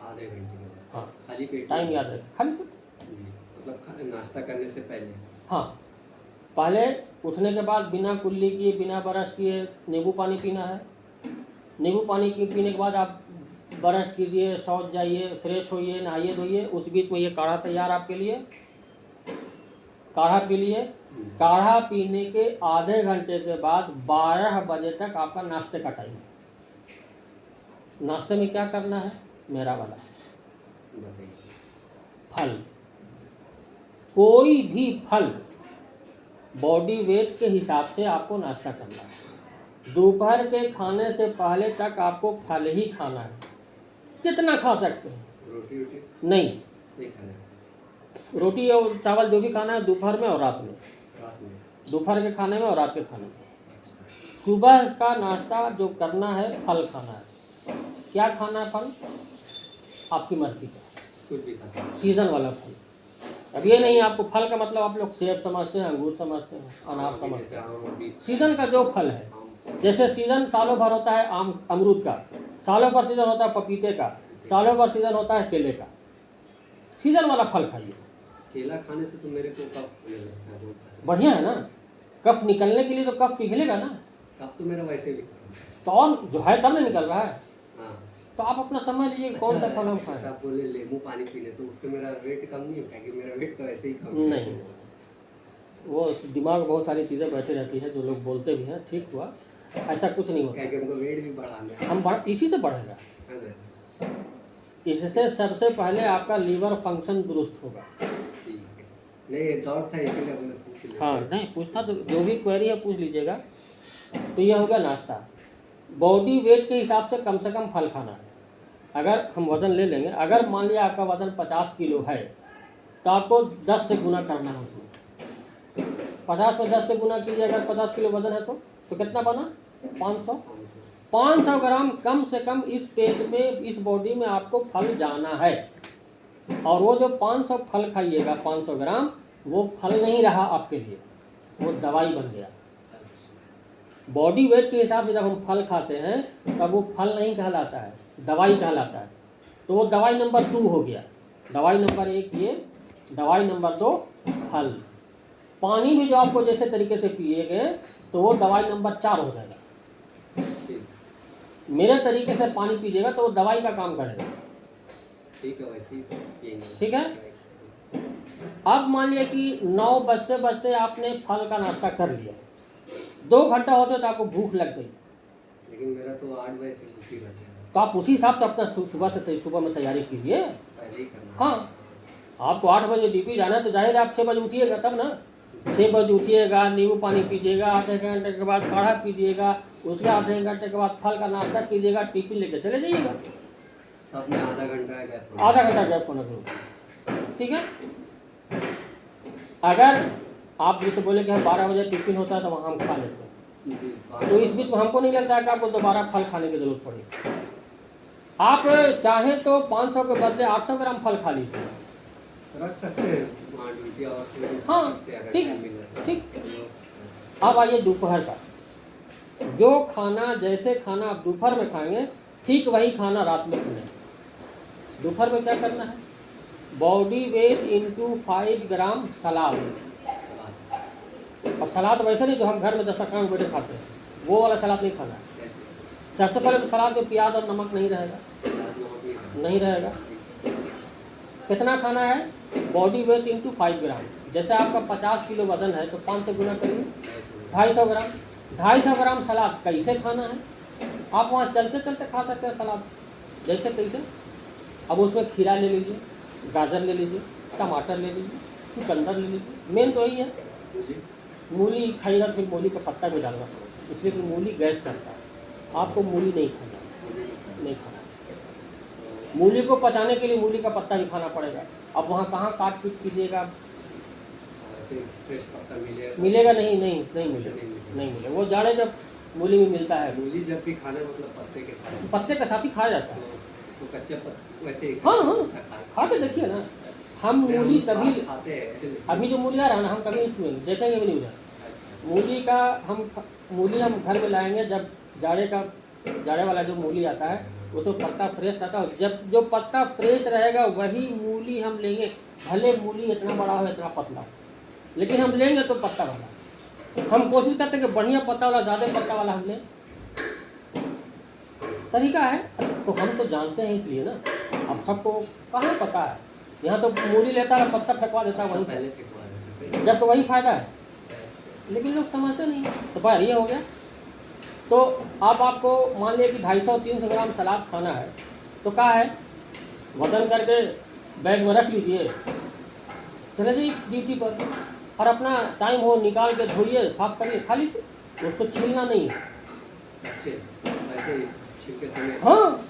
आधे घंटे के बाद? हाँ, खाली पेट? टाइम याद रखें, खाली पेट। जी, मतलब नाश्ता करने से पहले? हाँ, पहले उठने के बाद बिना कुल्ली किए, बिना ब्रश किए नींबू पानी पीना है। नींबू पानी पीने के बाद आप ब्रश कीजिए, शौच जाइए, फ्रेश होइए, नहाइए धोइए। उस बीच में ये काढ़ा तैयार आपके लिए। काढ़ा पी लिए। काढ़ा पीने के आधे घंटे के बाद 12 बजे तक आपका नाश्ते का टाइम है। नाश्ते में क्या करना है? मेरा वाला बताइए। फल, कोई भी फल बॉडी वेट के हिसाब से आपको नाश्ता करना है। दोपहर के खाने से पहले तक आपको फल ही खाना है, जितना खा सकते हैं। रोटी रोटी नहीं, नहीं खाना? रोटी और चावल जो भी खाना है दोपहर में और रात में। रात में? दोपहर के खाने में और रात के खाने में। सुबह का नाश्ता जो करना है, फल खाना है। क्या खाना है फल? आपकी मर्जी का, कुछ भी खा सकते? सीजन वाला फल। अब ये नहीं आपको फल का मतलब आप लोग सेब समझते हैं, अंगूर समझते हैं, अनार समझते हैं। सीजन का जो फल है, जैसे सीजन सालों भर होता है आम अमरूद का, सालों भर सीजन होता है पपीते का, सालों भर सीजन होता है केले का। सीजन वाला फल खाइए। केला खाने से तो मेरे को कफ होने लगता है, बोलता है। बढ़िया है ना, कफ निकलने के लिए तो कफ पिघलेगा ना। कफ तो मेरा वैसे भी। तो और जो है तब नहीं निकल रहा है। हाँ। तो आप अपना समझ लीजिए कौन सा फल हम खाएं। आप बोले नींबू पानी पीने, तो उससे मेरा वेट कम नहीं होगा? कि मेरा वेट तो ऐसे ही कम नहीं, वो दिमाग में बहुत सारी चीज़ें बैठी रहती है जो लोग बोलते भी हैं। ठीक हुआ, ऐसा कुछ नहीं होता। क्या हमको वेट भी बढ़ाना है? हम इसी से बढ़ेगा। हाँ, इससे सबसे पहले आपका लीवर फंक्शन दुरुस्त होगा। ठीक है। नहीं, डाउट था इसलिए हमने पूछ लिया। हाँ, नहीं पूछना तो जो भी क्वेरी है पूछ लीजिएगा। तो यह हो गया नाश्ता। बॉडी वेट के हिसाब से कम फल खाना है। अगर हम वज़न ले लेंगे, अगर मान लिया आपका वज़न 50 किलो है, तो आपको 10 से गुना करना है उसमें। 50 में 10 से गुना कीजिए। अगर 50 किलो वज़न है तो कितना बना? 500 ग्राम कम से कम इस पेट में, इस बॉडी में आपको फल जाना है। और वो जो 500 फल खाइएगा, 500 ग्राम, वो फल नहीं रहा आपके लिए, वो दवाई बन गया। बॉडी वेट के हिसाब से जब हम फल खाते हैं तब वो फल नहीं कहलाता है, दवाई कहलाता है। तो वो दवाई नंबर 2 हो गया। दवाई नंबर 1 ये, दवाई नंबर 2 फल। पानी भी जो आपको जैसे तरीके से पिएगे तो वो दवाई नंबर 4 हो जाएगा। मेरे तरीके से पानी पीजिएगा तो वो दवाई का काम करेगा। ठीक है, वैसे ही पिएंगे। ठीक है। अब मान लिया कि 9 बजते बजते आपने फल का नाश्ता कर लिया, 2 घंटा होते तो आपको भूख लग गई, लेकिन मेरा तो 8 बजे से उठी रहती है, तो आप उसी हिसाब से अपना सुबह में तैयारी कीजिए। पहले ही करना। हाँ, आपको 8 बजे ड्यूटी जाना है तो जाहिर है आप 6 बजे उठिएगा तब ना। 6 बजे उठिएगा, नींबू पानी पीजिएगा, आधे घंटे के बाद काढ़ा पीजिएगा, उसके आधे घंटे के बाद फल का नाश्ता कीजिएगा, टिफिन लेके चले जाइएगा। सब में आधा घंटा गैप आधा घंटा गैप होना जरूरी, ठीक है। अगर आप जैसे बोले कि हम 12 बजे टिफिन होता है तो वहाँ हम खा लेते हैं, जी, तो इस बीच में हमको नहीं लगता है कि आपको दोबारा फल खाने की जरूरत पड़ेगी। आप चाहें तो 500 के बदले 800 ग्राम फल खा लीजिए, रख सकते हैं वहाँ ड्यूटी और फिर हाँ, सकते हैं अगर ठीक टाइम मिले तो। ठीक। तो हो सकता है। अब आइए दोपहर का, जो खाना जैसे खाना आप दोपहर में खाएंगे ठीक वही खाना रात में खाना है। दोपहर में क्या करना है, बॉडी वेट इंटू 5 ग्राम सलाद। अब सलाद वैसे नहीं जो हम घर में दस्तरखान में बैठे खाते हैं, वो वाला सलाद नहीं खाना है। कैसे? सबसे पहले तो सलाद में प्याज और नमक नहीं रहेगा, प्याज नमक नहीं खाना। नहीं रहेगा। कितना खाना है, बॉडी वेट इंटू 5 ग्राम। जैसे आपका 50 किलो वजन है तो 5 से गुना करिए, 250 ग्राम। 250 ग्राम सलाद कैसे खाना है, आप वहाँ चलते चलते खा सकते हैं सलाद, जैसे कैसे। अब उसमें खीरा ले लीजिए, गाजर ले लीजिए, टमाटर ले लीजिए, चुकंदर ले लीजिए। मेन तो यही है, मूली खाइएगा फिर मूली का पत्ता भी डालना पड़ेगा, इसलिए कि मूली गैस करता है। आपको मूली नहीं खाना, नहीं खाना। मूली को पचाने के लिए मूली का पत्ता भी खाना पड़ेगा। अब वहाँ कहाँ काट पीट कीजिएगा, ऐसे फ्रेश पत्ता मिलेगा? मिलेगा नहीं, नहीं मिलेगा, नहीं मिलेगा। वो जाड़े जब मूली में मिलता है, मूली जब भी खाना मतलब पत्ते के साथ, पत्ते के साथ ही खाया जाता है। तो कच्चे वैसे ही हाँ हाँ, पत्ता खाते खा के देखिए ना। हम हैं। मूली हम तभी, स्वाद खाते हैं। अभी जो मूली आ रहा है ना, हम कभी नहीं छुएंगे, देखेंगे भी नहीं उधर। अच्छा, मूली का मूली हम घर में लाएंगे जब जाड़े वाला जो मूली आता है वो तो पत्ता फ्रेश आता है। जब जो पत्ता फ्रेश रहेगा वही मूली हम लेंगे, भले मूली इतना बड़ा हो इतना पतला हो, लेकिन हम लेंगे तो पत्ता वाला। हम कोशिश करते हैं कि बढ़िया पत्ता वाला, ज़्यादा पत्ता वाला हम लें, तरीका है। तो हम तो जानते हैं इसलिए ना, अब सबको कहाँ पता है। यहाँ तो मूली लेता है पत्ता फेंकवा देता है वहीं पर, पहले फेंकवा देते थे। जब तो वही फायदा है, अच्छा, लेकिन लोग समझते नहीं। तो बाहर ये हो गया। तो अब आपको मान लिया कि 250-300 ग्राम सलाद खाना है, तो क्या है, वजन करके बैग में रख लीजिए, चले जाइए ड्यूटी पर, और अपना टाइम हो निकाल के धोइए, साफ करिए, खा लीजिए। उसको छीलना नहीं है। अच्छे वैसे ही छिलके समय हाँ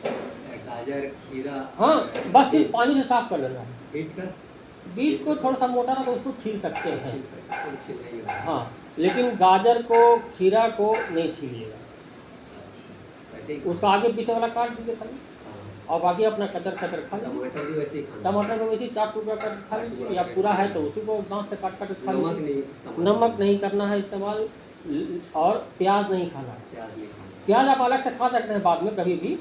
गाजर खीरा, हाँ, बस सिर्फ पानी से साफ कर लेना है। बीट का बीट को थोड़ा सा मोटा ना तो उसको छील सकते हैं, छिल नहीं होगा। हाँ, लेकिन गाजर को खीरा को नहीं छीलिएगा, वैसे ही उसका आगे पीछे वाला काट दीजिए खाली, हाँ। और बाकी अपना कचर खा लीजिए। टमाटर भी वैसे ही खाना। टमाटर को वैसे ही 4 टुकड़ा कर खा लीजिए, या पूरा है तो उसी को दांत से काट खा नमक लीजिए। नहीं इस्तेमाल, नमक नहीं करना है इस्तेमाल, और प्याज नहीं खाना है। प्याज नहीं खाना। प्याज आप अलग से खा सकते हैं बाद में कभी भी,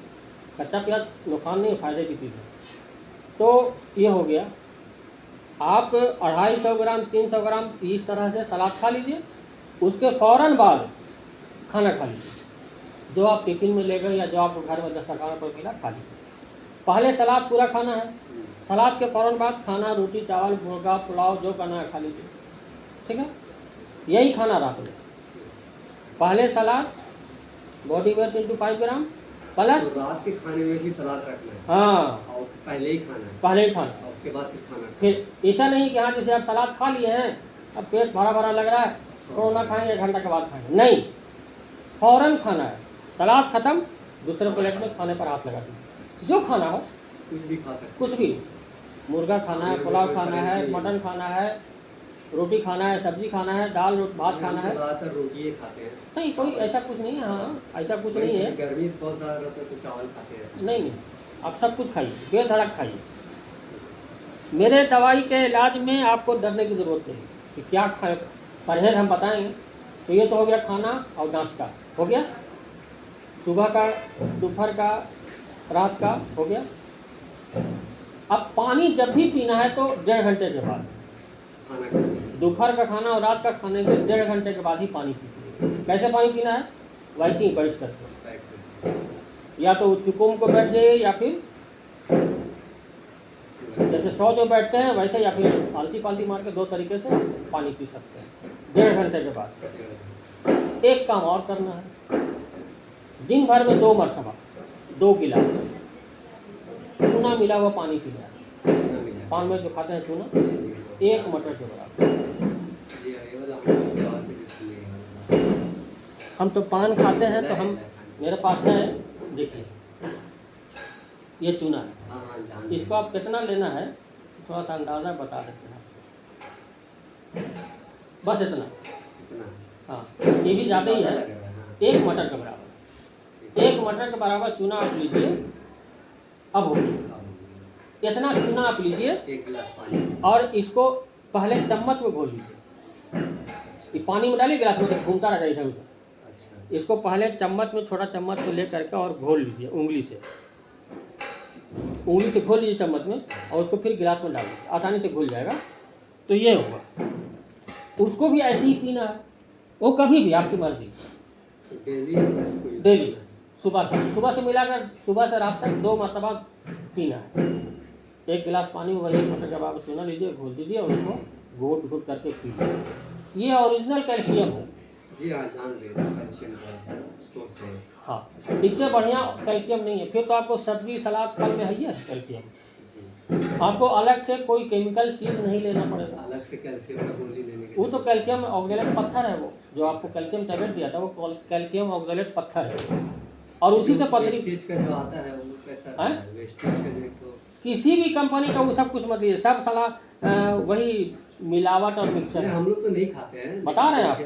कच्चा प्याज नुकसान नहीं है, फायदे की चीज़ है। तो ये हो गया, आप 250 ग्राम 300 ग्राम इस तरह से सलाद खा लीजिए। उसके फ़ौरन बाद खाना खा लीजिए, जो आप टिफ़िन में ले गए या जो आपको घर में दस्तरखान पर मिला खा लीजिए। पहले सलाद पूरा खाना है, सलाद के फ़ौरन बाद खाना, रोटी चावल मुर्गा पुलाव जो करना है खा लीजिए, ठीक है। यही खाना रात में, पहले salad, body weight into 5 gram plus, तो रात के खाने में भी सलाद रखना है हाँ और उससे पहले ही खाना है पहले ही खाना। और उसके बाद फिर खाना। फिर ऐसा नहीं कि हाँ जैसे आप सलाद खा लिए हैं, अब पेट भरा भरा लग रहा है, थोड़ा ना खाएंगे, 1 घंटा के बाद खाएंगे, नहीं, फ़ौरन खाना है। सलाद ख़त्म, दूसरे प्लेट में खाने पर हाथ लगा दीजिए। जो खाना हो, कुछ भी खा सकते कुछ भी, मुर्गा खाना है, पुलाव खाना है, मटन खाना है, रोटी खाना है, सब्जी खाना है, दाल भात खाना है, ज़्यादातर रोटी खाते हैं। नहीं कोई ऐसा कुछ नहीं है। हाँ, ऐसा कुछ नहीं है, गर्मी बहुत ज़्यादा रहता है तो चावल खाते हैं। नहीं, आप सब कुछ खाइए, बेधड़क खाइए। मेरे दवाई के इलाज में आपको डरने की ज़रूरत नहीं कि क्या खाएं, परहेज हम बताएंगे। तो ये तो हो गया खाना और नाश्ता हो गया, सुबह का, दोपहर का, रात का हो गया। अब पानी जब भी पीना है तो 1.5 घंटे के बाद, खाना खाते हैं। दोपहर का खाना और रात का खाने के 1.5 घंटे के बाद ही पानी पीजिए। कैसे पानी पीना है, वैसे ही बैठ करके, बैठ के। या तो चुकुम को बैठ जाइए, या फिर जैसे जैसे 100 जो बैठते हैं वैसे, या फिर आलती पालती मार के 2 तरीके से पानी पी सकते हैं 1.5 घंटे के बाद। एक काम और करना है, दिन भर में 2 मरतबा 2 गिलास चूना मिला हुआ पानी पीना है। पान में जो खाते हैं चूना, 1 मटर के बराबर। हम तो पान खाते हैं तो हम, मेरे पास है, देखिए ये चूना है, इसको आप कितना लेना है थोड़ा सा अंदाज़ा बता देते हैं, बस इतना। हाँ, ये भी ज़्यादा ही है, 1 मटर के बराबर। 1 मटर के बराबर चूना आप लीजिए। अब हो इतना चूना आप लीजिए 1 गिलास पानी, और इसको पहले चम्मच में घोल लीजिए। ये पानी में डालिए गिलास में तो घूमता रह जाएगा उधर। इसको पहले चम्मच में, छोटा चम्मच में ले करके और घोल लीजिए उंगली से घोल लीजिए चम्मच में, और उसको फिर गिलास में डाल दीजिए, आसानी से घुल जाएगा। तो ये होगा। उसको भी ऐसे ही पीना है, वो कभी भी आपकी मर्जी, डेली सुबह से मिलाकर सुबह से रात तक 2 मरतबा पीना है। 1 गिलास पानी में वही मटर का बाबा चूना लीजिए, घोल दीजिए और उसको घोट घोट करके पीजिए। ये ओरिजिनल कैल्शियम है। जी हाँ, जान रहे हैं, कैल्शियम का सोर्स है। हाँ, इससे बढ़िया कैल्शियम नहीं है। फिर तो आपको सब्जी सलाद फल में है ही है कैल्शियम। आपको अलग से कोई केमिकल चीज़ नहीं लेना पड़ेगा। अलग से कैल्शियम का गोली लेने के, वो तो कैल्शियम ऑक्जेलेट पत्थर है, वो जो आपको कैल्शियम टैबलेट दिया था वो कैल्शियम ऑक्जेलेट पत्थर है, और उसी से पतली वेस्टेज का जो आता है वो कैसा है? वेस्टेज का जो तो किसी भी कंपनी का वो सब कुछ मत लीजिए, सब सलाह वही मिलावट और मिक्सचर। हम लोग तो नहीं खाते हैं, बता रहे हैं आपको।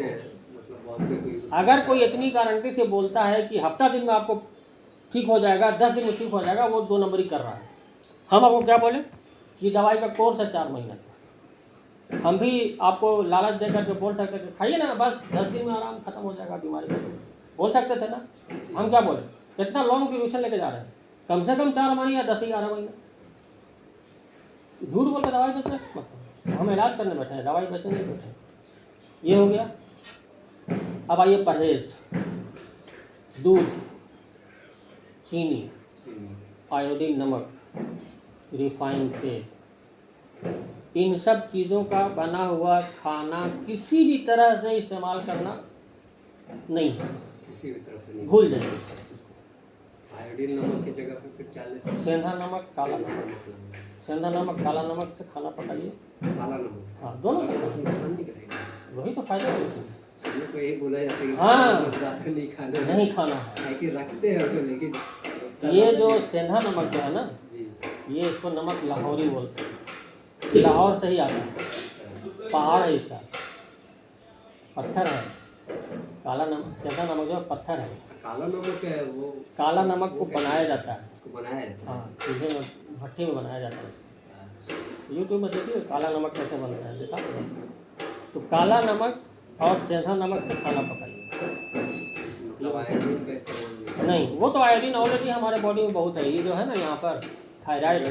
मतलब बहुत कोई अगर कोई इतनी गारंटी से बोलता है कि हफ्ता दिन में आपको ठीक हो जाएगा, 10 दिन में ठीक हो जाएगा, वो 2 नंबरी कर रहा है। हम आपको क्या बोले कि दवाई का कोर्स है 4 महीने का। हम भी आपको लालच दे करके बोल सकते थे खाइए ना, बस 10 दिन में आराम खत्म हो जाएगा बीमारी का, बोल सकते थे ना। हम क्या बोले, कितना लॉन्ग ड्यूरेशन लेके जा रहे हैं, कम से कम 4 महीने या 10 ही 11 महीने। झूठ बोल के दवाई बेचने मतलब, हम इलाज करने बैठे हैं, दवाई बेचने नहीं बैठे। ये हो गया। अब आइए परहेज, दूध, चीनी, आयोडीन, नमक, रिफाइंड तेल, इन सब चीज़ों का बना हुआ खाना किसी भी तरह से इस्तेमाल करना नहीं है, किसी भी तरह से नहीं। भूल जाइए। आयोडीन नमक की जगह पे फिर क्या ले सकते हैं? सेंधा नमक, काला नमक। सेंधा नमक, काला नमक से खाना पकाइए। काला नमक, हाँ, दोनों का नुकसान नहीं करेगा। वही तो फायदा होती है। हमने को यही बोला जाता है कि हाँ, रात में नहीं खाना, नहीं खाना है। कि रखते हैं उसको, लेकिन ये जो सेंधा नमक जो है ना, ये इसको नमक लाहौरी बोलते हैं, लाहौर से ही आता है, पहाड़ है इसका, पत्थर है। काला नमक, सेंधा नमक जो है पत्थर है। काला नमक है वो, काला नमक को बनाया जाता है, उसको बनाया जाता है। हाँ, चूल्हे में, भट्टी में बनाया जाता है। यूट्यूब में देखिए काला नमक कैसे बनता है, देखा। तो काला नमक और सेंधा नमक से खाना पकाइए। मतलब आयोडीन का इस्तेमाल नहीं, वो तो आयोडीन ऑलरेडी हमारे बॉडी में बहुत है। ये जो है ना यहाँ पर थायराइड,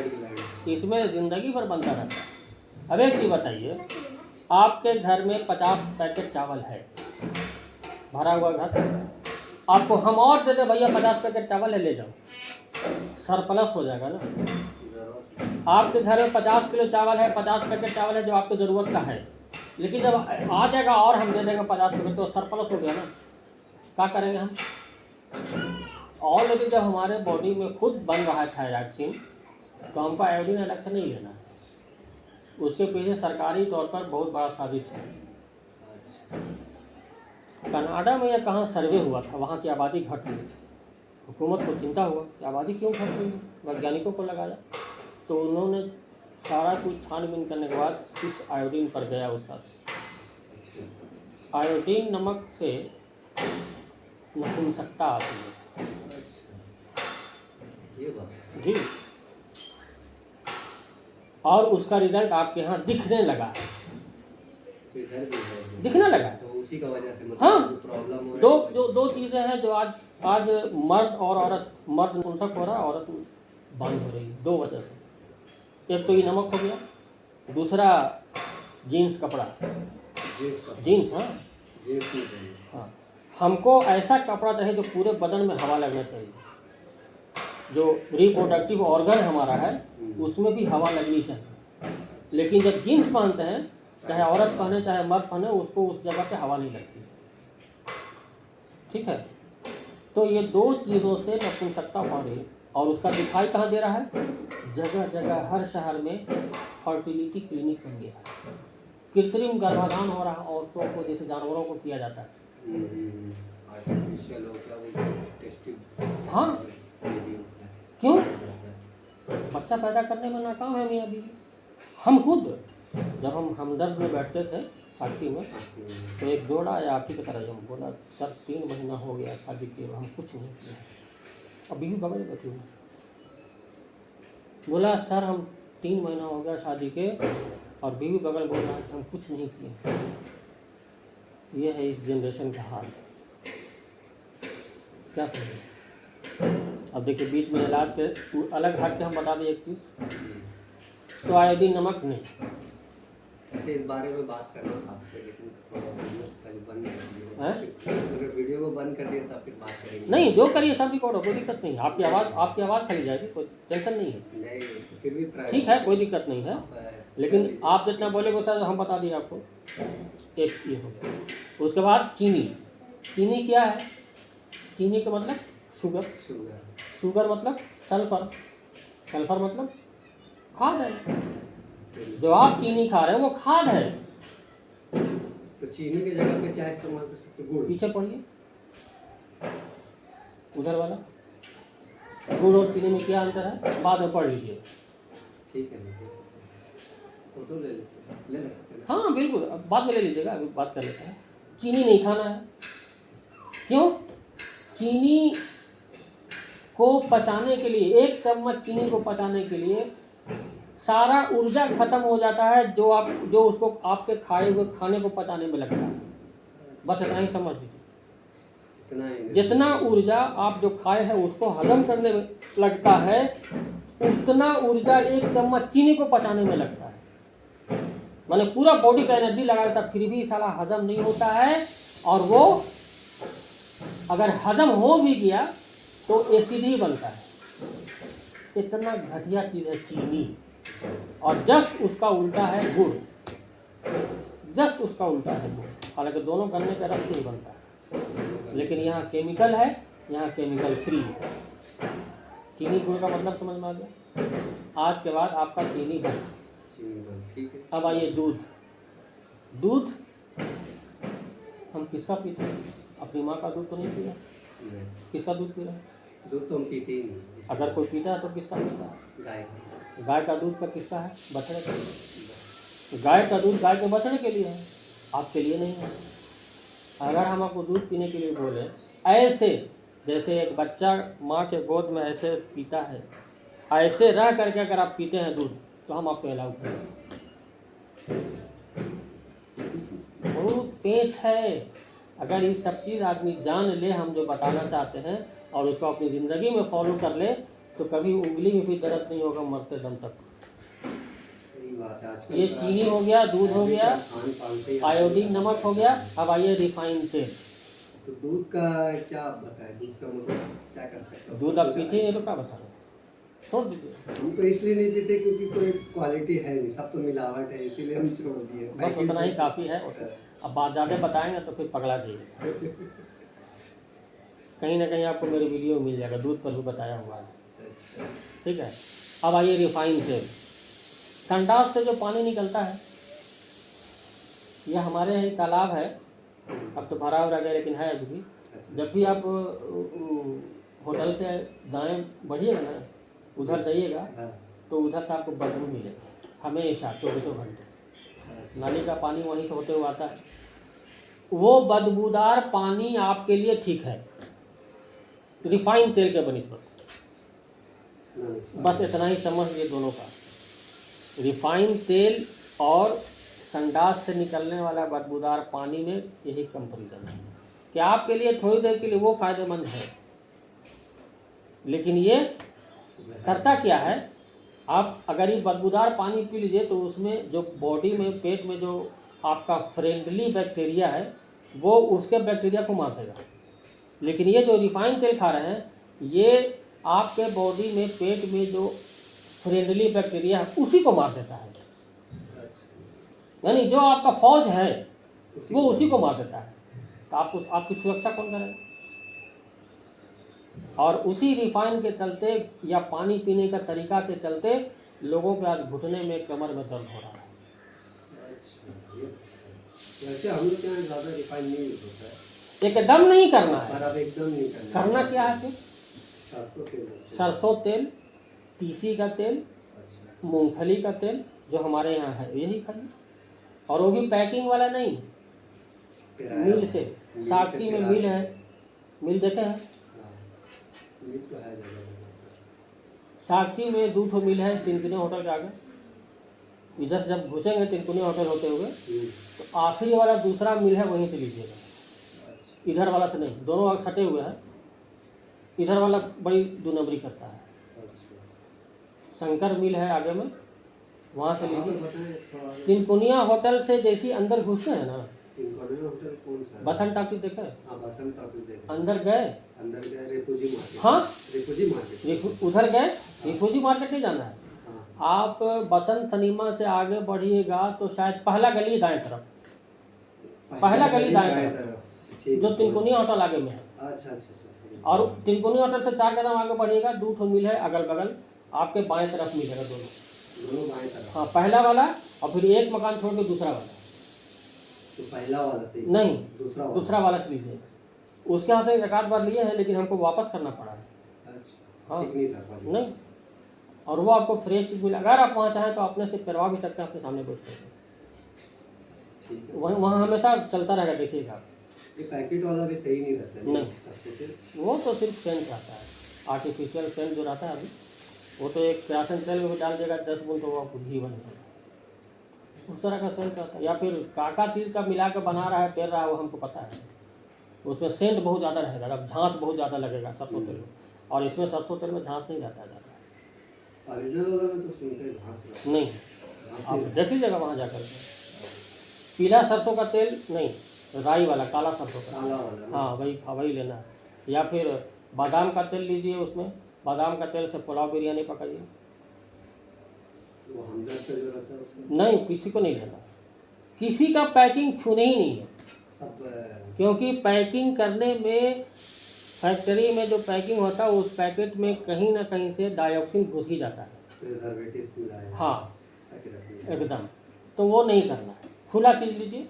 इसमें ज़िंदगी भर बनता रहता है। अब एक चीज़ बताइए, आपके घर में 50 पैकेट चावल है, भरा हुआ घर, आपको हम और दे दे भैया 50 पैकेट चावल है, ले जाओ, सरप्लस हो जाएगा ना। आपके घर में 50 किलो चावल है, 50 पैकेट चावल है जो आपको ज़रूरत का है, लेकिन जब आ जाएगा और हम दे देंगे 50 पैकेट, तो सरप्लस हो गया ना। क्या करेंगे हम? ऑलरेडी जब हमारे बॉडी में खुद बन रहा है थायरॉक्सिन, तो हमको आयोडीन अलग से नहीं लेना है। उसके पीछे सरकारी तौर पर बहुत बड़ा साजिश है। कनाडा में या कहाँ सर्वे हुआ था, वहाँ की आबादी घट रही थी। हुकूमत को चिंता हुआ कि आबादी क्यों घट रही है, वैज्ञानिकों को लगाया, तो उन्होंने सारा कुछ छानबीन करने के बाद इस आयोडीन पर गया उसका। आयोडीन नमक से नपुंसकता आती है। ये बात जी, और उसका रिजल्ट आपके यहाँ दिखने लगा है, तो इधर भी है, दिखने लगा। तो उसी का वजह से मतलब हाँ, जो प्रॉब्लम हो रहा है, दो चीज़ें हैं जो आज मर्द और औरत, मर्द नपुंसक हो रहा है, औरत बांझ हो रही है, 2 वजह से। एक तो ये नमक हो गया, दूसरा जीन्स कपड़ा, जीन्स। हाँ, जीन्स नहीं चाहिए। हाँ, हमको ऐसा कपड़ा चाहिए जो पूरे बदन में हवा लगना चाहिए। जो रिप्रोडक्टिव ऑर्गन हमारा है उसमें भी हवा लगनी चाहिए। लेकिन जब जीन्स पहनते हैं, चाहे औरत पहने चाहे मर्द पहने, उसको उस जगह पे हवा नहीं लगती। ठीक है, तो ये दो चीज़ों से नपुंसकता बढ़ रही है। और उसका दिखाई कहाँ दे रहा है? जगह जगह हर शहर में फर्टिलिटी क्लिनिक बन गया है। कृत्रिम गर्भाधान हो रहा है औरतों को, जैसे जानवरों को किया जाता है। आर्टिफिशियल हो गया वो टेस्टिंग। हाँ, क्यों? बच्चा पैदा करने में नाकाम है मियाँ बीवी। हम खुद जब हम हमदर्द में बैठते थे साक्षी में, तो एक जोड़ा आया आप ही की तरह, हम बोला सर 3 महीना हो गया शादी के, हम कुछ नहीं किया। अब बीवी बगल में बैठी हुई, बोला सर हम 3 महीना हो गया शादी के, और बीवी बगल बोल रहा है कि हम कुछ नहीं किए। ये है इस जनरेशन का हाल। क्या समझे? अब देखिए, बीच में इलाज के अलग हट के हम बता दें एक चीज़, तो आयोडीन नमक नहीं। ऐसे इस बारे में बात करना था आपसे, लेकिन थोड़ा वीडियो पहले बंद कर दिया। अगर वीडियो को बंद कर दिया तो फिर बात करेंगे। नहीं, जो करिए सब रिकॉर्ड हो, कोई दिक्कत नहीं है। आपकी आवाज़ खाली जाएगी, कोई टेंशन नहीं है। नहीं, फिर भी ठीक है, कोई दिक्कत नहीं है। लेकिन आप जितना बोलेगे सर हम बता दिए आपको। एक ये हो गया। उसके बाद चीनी। चीनी क्या है? चीनी का मतलब शुगर। शुगर मतलब सल्फर। सल्फर मतलब खाद है। जो आप चीनी खा रहे हैं वो खाद है। तो चीनी के जगह पे क्या इस्तेमाल कर सकते हैं? गुड़। पीछे पढ़िए, उधर वाला। गुड़ और चीनी में क्या अंतर है, बाद में पढ़ लीजिए। ठीक है, फोटो ले सकते हैं। हाँ बिल्कुल, अब बाद में ले लीजिएगा, अभी बात कर लेते हैं। चीनी नहीं खाना है। क्यों? चीनी को पचाने के लिए, 1 चम्मच चीनी को पचाने के लिए सारा ऊर्जा खत्म हो जाता है जो उसको आपके खाए हुए खाने को पचाने में लगता है। बस इतना ही समझ लीजिए। जितना ऊर्जा आप जो खाए हैं उसको हजम करने में लगता है, उतना ऊर्जा 1 चम्मच चीनी को पचाने में लगता है। मैंने पूरा बॉडी का एनर्जी लगाया था, फिर भी साला हजम नहीं होता है। और वो अगर हजम हो भी गया तो एसिड ही बनता है। इतना घटिया चीज़ है चीनी। और जस्ट उसका उल्टा है गुड़। जस्ट उसका उल्टा है गुड़। हालांकि दोनों गन्ने का रस नहीं बनता है, लेकिन यहाँ केमिकल है, यहाँ केमिकल फ्री है। चीनी गुड़ का मतलब समझ में आ गया? आज के बाद आपका चीनी बंद। ठीक है। अब आइए दूध। दूध हम किसका पीते हैं? अपनी माँ का दूध तो नहीं पी रहे। किसका दूध पी रहे हैं? दूध तो हम पीते ही नहीं। अगर कोई पीता है तो किसका पीता है? गाय। गाय का दूध का किसका है? बछड़े का। गाय का दूध गाय के बछड़े के लिए है, आपके लिए नहीं है। अगर हम आपको दूध पीने के लिए बोले, ऐसे जैसे एक बच्चा माँ के गोद में ऐसे पीता है, ऐसे रह करके अगर आप पीते हैं दूध, तो हम आपको अलाउ करेंगे। बहुत पेच है। अगर ये सब चीज़ आदमी जान ले, हम जो बताना चाहते हैं, और उसको अपनी ज़िंदगी में फॉलो कर ले, तो कभी उंगली में भी दर्द नहीं होगा मरते दम तक। सही बात है। ये चीनी हो गया, दूध हो गया, आयोडीन नमक हो गया। अब आइए रिफाइंड तेल। तो दूध का क्या बताएं? दूध का मतलब क्या कर सकते हैं? दूध आप पीते हैं तो क्या बता रहे? छोड़ दीजिए। हम तो इसलिए नहीं पीते क्योंकि कोई क्वालिटी है नहीं, सब तो मिलावट है, इसीलिए हम छोड़ दिए। बस उतना ही काफ़ी है। अब बात ज़्यादा बताएंगे तो फिर पगला जाइए। कहीं ना कहीं आपको मेरी वीडियो मिल जाएगा, दूध पर भी बताया हुआ है। ठीक है। अब आइए रिफाइंड तेल। संडास से जो पानी निकलता है, यह हमारे यहाँ तालाब है, अब तो भरा हो गया लेकिन है अभी भी। जब भी आप होटल से दाएं बढ़िएगा ना, उधर जाइएगा, तो उधर से आपको बदबू मिलेगा हमेशा 24 घंटे। नाली का पानी वहीं से होते हुए आता है। वो बदबूदार पानी आपके लिए ठीक है, रिफाइंड तेल के बनिस्बत। बस इतना ही समझ लिए दोनों का। रिफाइंड तेल और संडास से निकलने वाला बदबूदार पानी में यही कंपैरिजन है कि आपके लिए थोड़ी देर के लिए वो फायदेमंद है, लेकिन ये करता क्या है, आप अगर ये बदबूदार पानी पी लीजिए तो उसमें जो बॉडी में, पेट में जो आपका फ्रेंडली बैक्टीरिया है, वो उसके बैक्टीरिया को मार देगा। लेकिन ये जो रिफाइंड तेल खा रहे हैं, ये आपके बॉडी में, पेट में जो फ्रेंडली बैक्टीरिया है उसी को मार देता है। यानी जो आपका फौज है उसी वो को- उसी को मार देता है, तो आपकी सुरक्षा कौन करेगा? और उसी रिफाइन के चलते या पानी पीने का तरीका के चलते लोगों के आज घुटने में, कमर में दर्द हो रहा है। अच्छा, वैसे हम लोग के यहाँ ज़्यादा रिफाइन नहीं यूज होता है, एकदम नहीं करना है। पर अब एकदम नहीं करना करना क्या है फिर? सरसों तेल है। सरसों तेल, तीसी का तेल, अच्छा, मूंगफली का तेल जो हमारे यहाँ है यही खाइए, और वो भी पैकिंग वाला नहीं, पेराया मिल हुआ। से। मिल से साक्षी में पेरा- मिल है, मिल देखे हैं? हाँ, मिल तो है जगह जगह। साक्षी में 2 ठो मिल है, तिनकुनी होटल के आगे। इधर से जब घुसेंगे तिनकुनी होटल होते हुए तो आखिरी वाला दूसरा मिल है, वहीं से लीजिएगा, अच्छा, इधर वाला से नहीं। दोनों आग सटे हुए हैं, इधर वाला बड़ी 2 नंबरी करता है। अच्छा। शंकर मिल है आगे में, वहाँ से कहाँ पे लीजिए। बताएं थोड़ा? तिनकुनिया होटल से जैसे अंदर घुसते हैं ना, तिनकोना होटल कौन सा है? बसंत टाकी देखे, हाँ, बसंत टॉकीज देखा। अंदर गए, अंदर गए रिफ्यूजी मार्केट। हाँ रिफ्यूजी मार्केट। उधर गए, रिफ्यूजी मार्केट नहीं जाना है। हाँ, आप बसंत सिनेमा से आगे बढ़िएगा तो शायद पहला गली दाएं तरफ, पहला गली दाएं तरफ, ठीक जो है। तिनकुनिया होटल आगे में है। अच्छा अच्छा अच्छा। और तिनकुनी होटल से 4 कदम आगे बढ़िएगा, 2 ठो मिल है अगल बगल, आपके बाएं तरफ मिलेगा दोनों। दोनों बाएं तरफ। हाँ, पहला वाला और फिर एक मकान छोड़ के दूसरा वाला। तो पहला वाला सही? नहीं, दूसरा वाला से लीजिए। उसके यहाँ से एक आध बार लिए हैं, लेकिन हमको वापस करना पड़ा है। अच्छा, हाँ। ठीक नहीं था क्वालिटी। नहीं, और वो आपको फ्रेश चीज़ मिला। अगर आप वहाँ चाहें तो अपने से करवा भी सकते हैं, अपने सामने बैठ कर। ठीक है। वहाँ हमेशा चलता रहेगा, देखिएगा आप। ये पैकेट वाला भी सही नहीं रहता है। नहीं। सबसे फिर वो तो सिर्फ सेंट रहता है, आर्टिफिशियल सेंट जो रहता है अभी, वो तो एक केरासिन तेल में भी डाल देगा 10 बूंद तो वो आपको घी बन जाएगा, उस तरह का सेंट रहता है। या फिर काका तीर का मिला के बना रहा है, पेर रहा है, वो हमको पता है, उसमें सेंट बहुत ज़्यादा रहेगा, अब झांस बहुत ज़्यादा लगेगा सरसों तेल में, और इसमें सरसों तेल में झांस नहीं जाता है ज़्यादा। ओरिजिनल वाला में तो सुनते घास रहता नहीं, है। आप देख लीजिएगा वहाँ जाकर के। पीला सरसों का तेल नहीं, राई वाला, काला सरसों का। काला वाला ना? हाँ, वही लेना है। या फिर बादाम का तेल लीजिए, उसमें बादाम का तेल से पुलाव बिरयानी पकाइए। वो हमदर्द का जो रहता है उससे नहीं, किसी को नहीं लेना, किसी का पैकिंग छूने ही नहीं है, सब क्योंकि पैकिंग करने में, फैक्ट्री में जो पैकिंग होता है उस पैकेट में कहीं ना कहीं से डाइऑक्सिन घुस ही जाता है। प्रिजर्वेटिव मिला है। हाँ, सही रखने के। एकदम, तो वो नहीं करना है। खुला चीज़ लीजिए।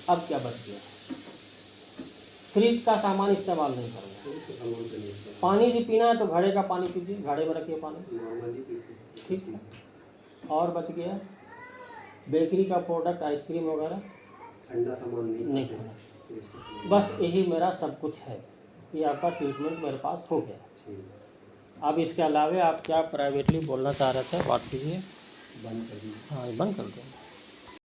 अब क्या बच गया? फ्रिज का सामान इस्तेमाल नहीं करना है। तो सामान तो नहीं है। पानी भी पीना है तो घड़े का पानी पीजिए, घड़े में रखिए पानी, नॉर्मली पीते हैं। ठीक है। और बच गया बेकरी का प्रोडक्ट, आइसक्रीम वगैरह ठंडा सामान नहीं खाते। खाना। फ्रिज का सामान। बस यही मेरा सब कुछ है, ये आपका ट्रीटमेंट मेरे पास हो गया। ठीक। अब इसके अलावा आप क्या प्राइवेटली बोलना चाह रहे थे, बात कीजिए। बंद कर दीजिए। हाँ, बंद कर दो।